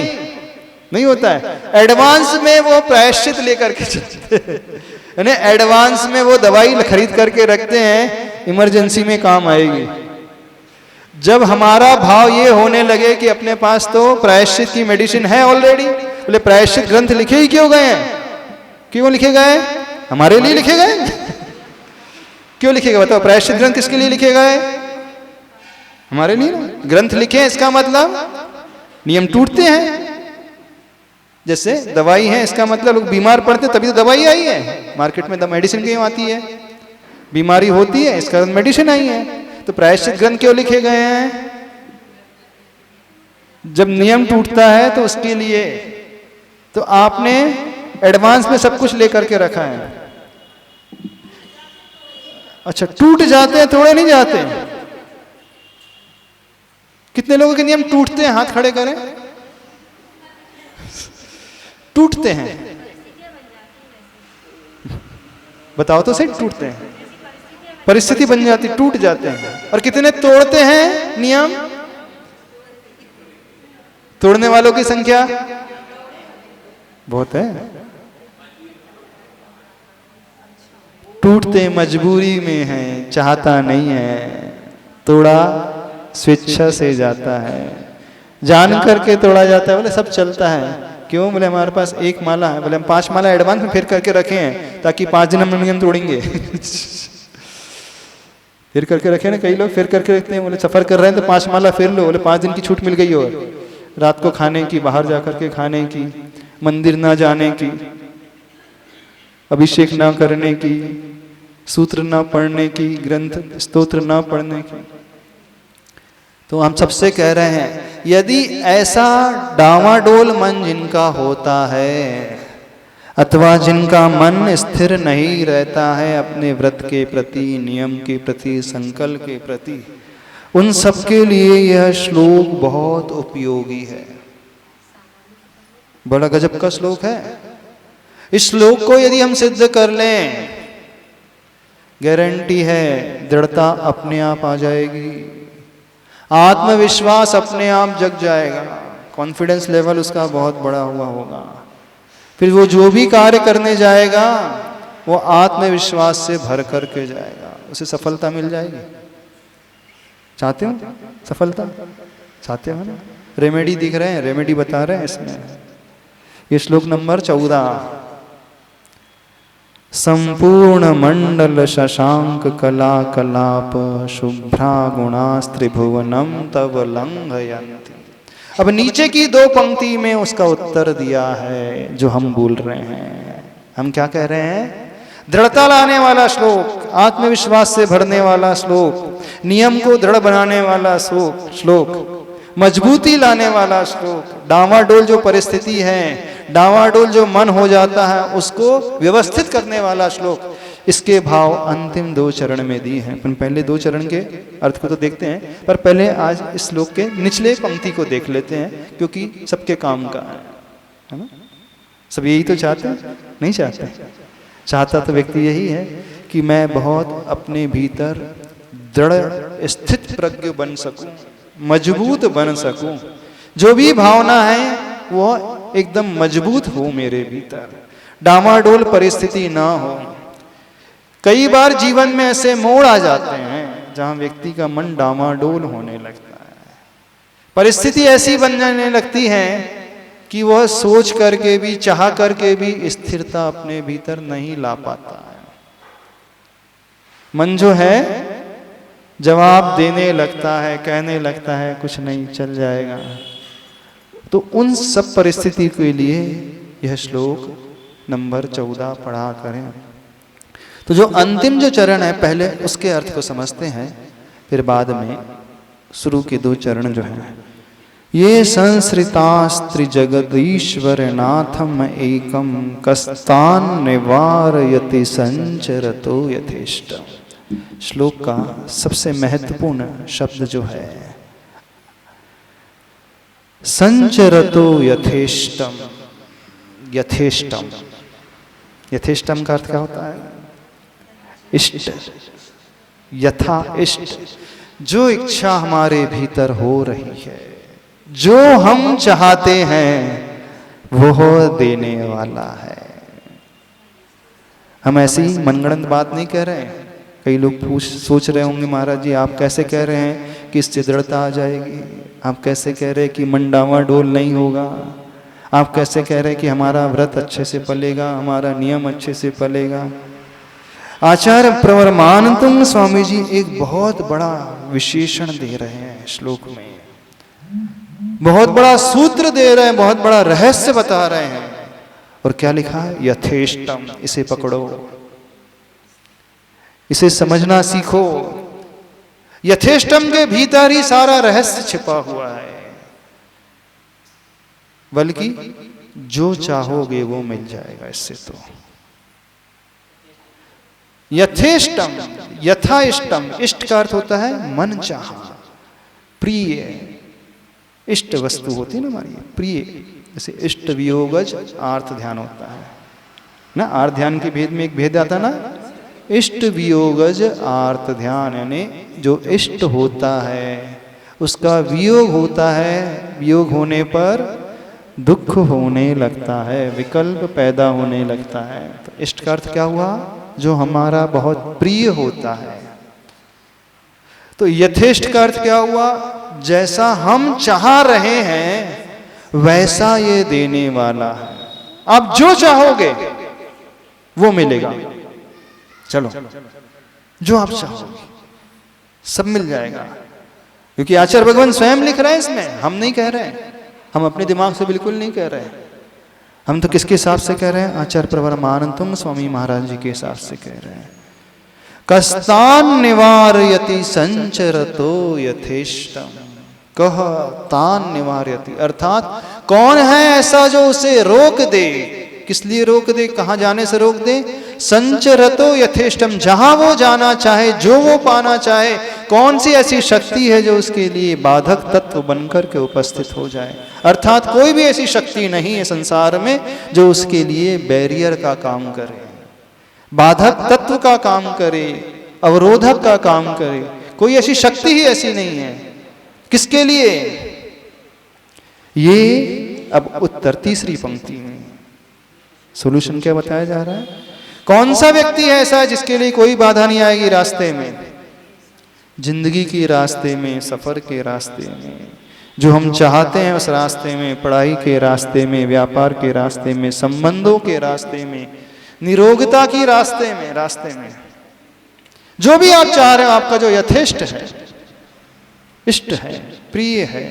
नहीं होता है। एडवांस में वो प्रायश्चित लेकर के चलते हैं, एडवांस में वो दवाई खरीद करके रखते हैं, इमरजेंसी में काम आएगी। जब हमारा भाव ये होने लगे कि अपने पास तो प्रायश्चित की मेडिसिन है ऑलरेडी, बोले प्रायश्चित ग्रंथ लिखे ही क्यों गए हैं? क्यों लिखे गए? हमारे लिए लिखे गए? क्यों लिखे गए बताओ? प्रायश्चित ग्रंथ किसके लिए लिखे गए? हमारे लिए ना। ग्रंथ लिखे, इसका मतलब नियम टूटते हैं। जैसे दवाई है, इसका मतलब लोग बीमार पड़ते तभी तो दवाई आई है। मार्केट में मेडिसिन क्यों आती है? बीमारी होती है, इसका मेडिसिन आई है। तो प्रायश्चित ग्रंथ क्यों लिखे गए हैं? जब नियम टूटता है तो उसके लिए। तो आपने एडवांस में सब कुछ लेकर के रखा है। अच्छा, टूट जाते हैं, थोड़े नहीं जाते। कितने लोगों के नियम टूटते हैं? हाथ खड़े करें। टूटते हैं, बताओ तो सही। टूटते हैं, परिस्थिति बन जाती, टूट जाते हैं। और कितने तोड़ते हैं नियम? तोड़ने वालों की संख्या बहुत है। टूटते मजबूरी में है, चाहता नहीं है। तोड़ा स्वेच्छा से जाता है, जान करके तोड़ा जाता है। बोले सब चलता है, क्यों? बोले हमारे पास 1 माला है। बोले हम 5 माला एडवांस में फिर करके रखे हैं ताकि 5 दिन हम नियम तोड़ेंगे। फिर करके रखे ना, कई लोग फिर करके रखते हैं। बोले सफर कर रहे हैं तो 5 माला फिर लो। बोले 5 दिन की छूट मिल गई हो, रात को खाने की, बाहर जाकर के खाने की, मंदिर ना जाने की, अभिषेक ना करने की, सूत्र ना पढ़ने की, ग्रंथ स्तोत्र ना पढ़ने की। तो हम सबसे कह रहे हैं, यदि ऐसा डावाडोल मन जिनका होता है अथवा जिनका मन स्थिर नहीं रहता है अपने व्रत के प्रति, नियम के प्रति, संकल्प के प्रति, उन सबके लिए यह श्लोक बहुत उपयोगी है। बड़ा गजब का श्लोक है। इस श्लोक को यदि हम सिद्ध कर लें, गारंटी है दृढ़ता अपने आप आ जाएगी, आत्मविश्वास अपने आप जग जाएगा, कॉन्फिडेंस लेवल उसका बहुत बड़ा हुआ होगा। फिर वो जो भी कार्य करने जाएगा वो आत्मविश्वास से भर करके जाएगा, उसे सफलता मिल जाएगी। चाहते हो सफलता? चाहते हो ना? रेमेडी दिख रहे हैं, रेमेडी बता रहे हैं इसमें। ये श्लोक नंबर 14। संपूर्ण मंडल शशांक कला कलाप शुभ्रा गुणास्त्रिभुवनम तव लंघयन्ति। अब नीचे की 2 पंक्ति में उसका उत्तर दिया है जो हम बोल रहे हैं। हम क्या कह रहे हैं? दृढ़ता लाने वाला श्लोक, आत्मविश्वास से भरने वाला श्लोक, नियम को दृढ़ बनाने वाला श्लोक, मजबूती लाने वाला श्लोक, डावाडोल जो परिस्थिति है, डावाडोल जो मन हो जाता है उसको व्यवस्थित करने वाला श्लोक। इसके भाव अंतिम 2 चरण में दिए हैं। अपन पहले 2 चरण के अर्थ को तो देखते हैं, पर पहले आज इस श्लोक के निचले पंक्ति को देख लेते हैं, क्योंकि सबके काम का है ना। सब यही तो चाहते हैं? नहीं चाहते। चाहता तो व्यक्ति यही है कि मैं बहुत अपने भीतर दृढ़ स्थित प्रज्ञ बन सकूं, मजबूत बन सकूं, जो भी भावना है वो एकदम मजबूत हो मेरे भीतर, डामाडोल परिस्थिति ना हो। कई बार जीवन में ऐसे मोड़ आ जाते हैं जहां व्यक्ति का मन डामाडोल होने लगता है, परिस्थिति ऐसी बन जाने लगती है कि वह सोच करके भी, चाह करके भी स्थिरता अपने भीतर नहीं ला पाता है। मन जो है जवाब देने लगता है, कहने लगता है कुछ नहीं चल जाएगा। तो उन सब परिस्थिति के लिए यह श्लोक नंबर 14 पढ़ा करें। तो जो अंतिम जो चरण है, पहले उसके अर्थ को समझते हैं, फिर बाद में शुरू के 2 चरण जो हैं। ये संसृतास्त्रि जगदीश्वर नाथम एकम कस्तान निवारयति संचरतो यथेष्ट। श्लोक का सबसे महत्वपूर्ण शब्द जो है संचरतो यथेष्टम। यथेष्टम। यथेष्टम का अर्थ क्या होता है? इष्ट, यथा इष्ट, जो इच्छा हमारे भीतर हो रही है, जो हम चाहते हैं वो देने वाला है। हम ऐसी मनगढ़ंत बात नहीं कह रहे हैं। कई लोग सोच रहे होंगे महाराज जी आप कैसे कह रहे हैं कि इससे दृढ़ता आ जाएगी, आप कैसे कह रहे हैं कि मन डावाडोल नहीं होगा, आप कैसे कह रहे हैं कि हमारा व्रत अच्छे से पलेगा, हमारा नियम अच्छे से पलेगा। आचार्य प्रवरमानंद स्वामी जी एक बहुत बड़ा विशेषण दे रहे हैं श्लोक में, बहुत बड़ा सूत्र दे रहे हैं, बहुत बड़ा रहस्य बता रहे हैं। और क्या लिखा है? यथेष्टम। इसे पकड़ो, इसे समझना सीखो। यथेष्टम के भीतर ही सारा रहस्य छिपा हुआ है। बल्कि जो चाहोगे वो मिल जाएगा इससे। तो यथेष्टम, यथा इष्टम, इष्ट का अर्थ होता है मन चाहा, प्रिय। इष्ट वस्तु होती है ना हमारी प्रिय, जैसे इष्ट वियोगज आर्थ ध्यान होता है ना। आर्थ ध्यान के भेद में एक भेद आता ना, इष्ट वियोगज आर्थ ध्यान, यानी जो इष्ट होता है उसका वियोग होता है, वियोग होने पर दुख होने लगता है, विकल्प पैदा होने लगता है। तो इष्ट का अर्थ क्या हुआ? जो हमारा बहुत प्रिय होता है। तो यथेष्ट का अर्थ क्या हुआ? जैसा हम चाह रहे हैं वैसा ये देने वाला है। आप जो चाहोगे वो मिलेगा। चलो, जो आप चाहोगे सब मिल जाएगा, क्योंकि आचार्य भगवान स्वयं लिख रहे हैं इसमें, हम नहीं कह रहे हैं, हम अपने दिमाग से बिल्कुल नहीं कह रहे हैं। हम तो किसके हिसाब से कह रहे हैं? आचार्य प्रवरमानंद स्वामी महाराज जी के हिसाब से कह रहे हैं। कस्तान निवारयति संचरतो यथेष्टम, कह तान निवारयति, अर्थात कौन है ऐसा जो उसे रोक दे। किस लिए रोक दे? कहां जाने से रोक दे? संचरतो यथेष्टम, जहां वो जाना चाहे, जो वो पाना चाहे। कौन सी ऐसी शक्ति है जो उसके लिए बाधक तत्व बनकर के उपस्थित हो जाए? अर्थात कोई भी ऐसी शक्ति नहीं है संसार में जो उसके लिए बैरियर का काम करे, बाधक तत्व का काम करे, अवरोधक का काम करे। कोई ऐसी शक्ति ही ऐसी नहीं है। किसके लिए? ये अब उत्तर तीसरी पंक्ति में सॉल्यूशन क्या बताया जा रहा है? कौन सा व्यक्ति है ऐसा जिसके लिए कोई बाधा नहीं आएगी रास्ते में, जिंदगी के रास्ते में, सफर के रास्ते में, जो हम चाहते हैं उस रास्ते में, पढ़ाई के रास्ते में, व्यापार के रास्ते में, संबंधों के रास्ते में, निरोगता की रास्ते में, जो भी आप चाह रहे हो, आपका जो यथेष्ट है, इष्ट है, प्रिय है,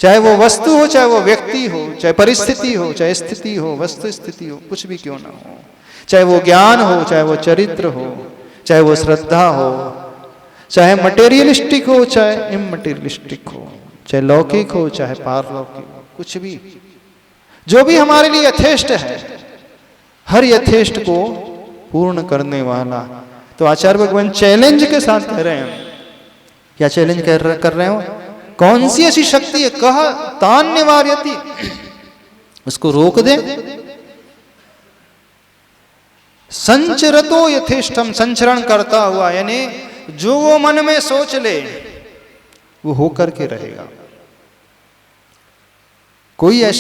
चाहे वो वस्तु हो, चाहे वो व्यक्ति हो, चाहे परिस्थिति हो, चाहे स्थिति हो, वस्तु स्थिति हो, कुछ भी क्यों ना हो, चाहे वो ज्ञान हो, चाहे वो चरित्र हो, चाहे वो श्रद्धा हो, चाहे मटेरियलिस्टिक हो, चाहे इमटेरियलिस्टिक हो, चाहे लौकिक हो, चाहे पारलौकिक हो, कुछ भी, जो भी हमारे लिए यथेष्ट है, हर यथेष्ट को पूर्ण करने वाला। तो आचार्य भगवान चैलेंज के साथ कह रहे हैं। क्या चैलेंज कर रहे हो? कौन सी ऐसी शक्ति है? कहा तान निवार्यति, उसको रोक दे। संचरतो यथेष्टम, संचरण करता हुआ, यानी जो वो मन में सोच ले वो होकर के रहेगा। कोई ऐसी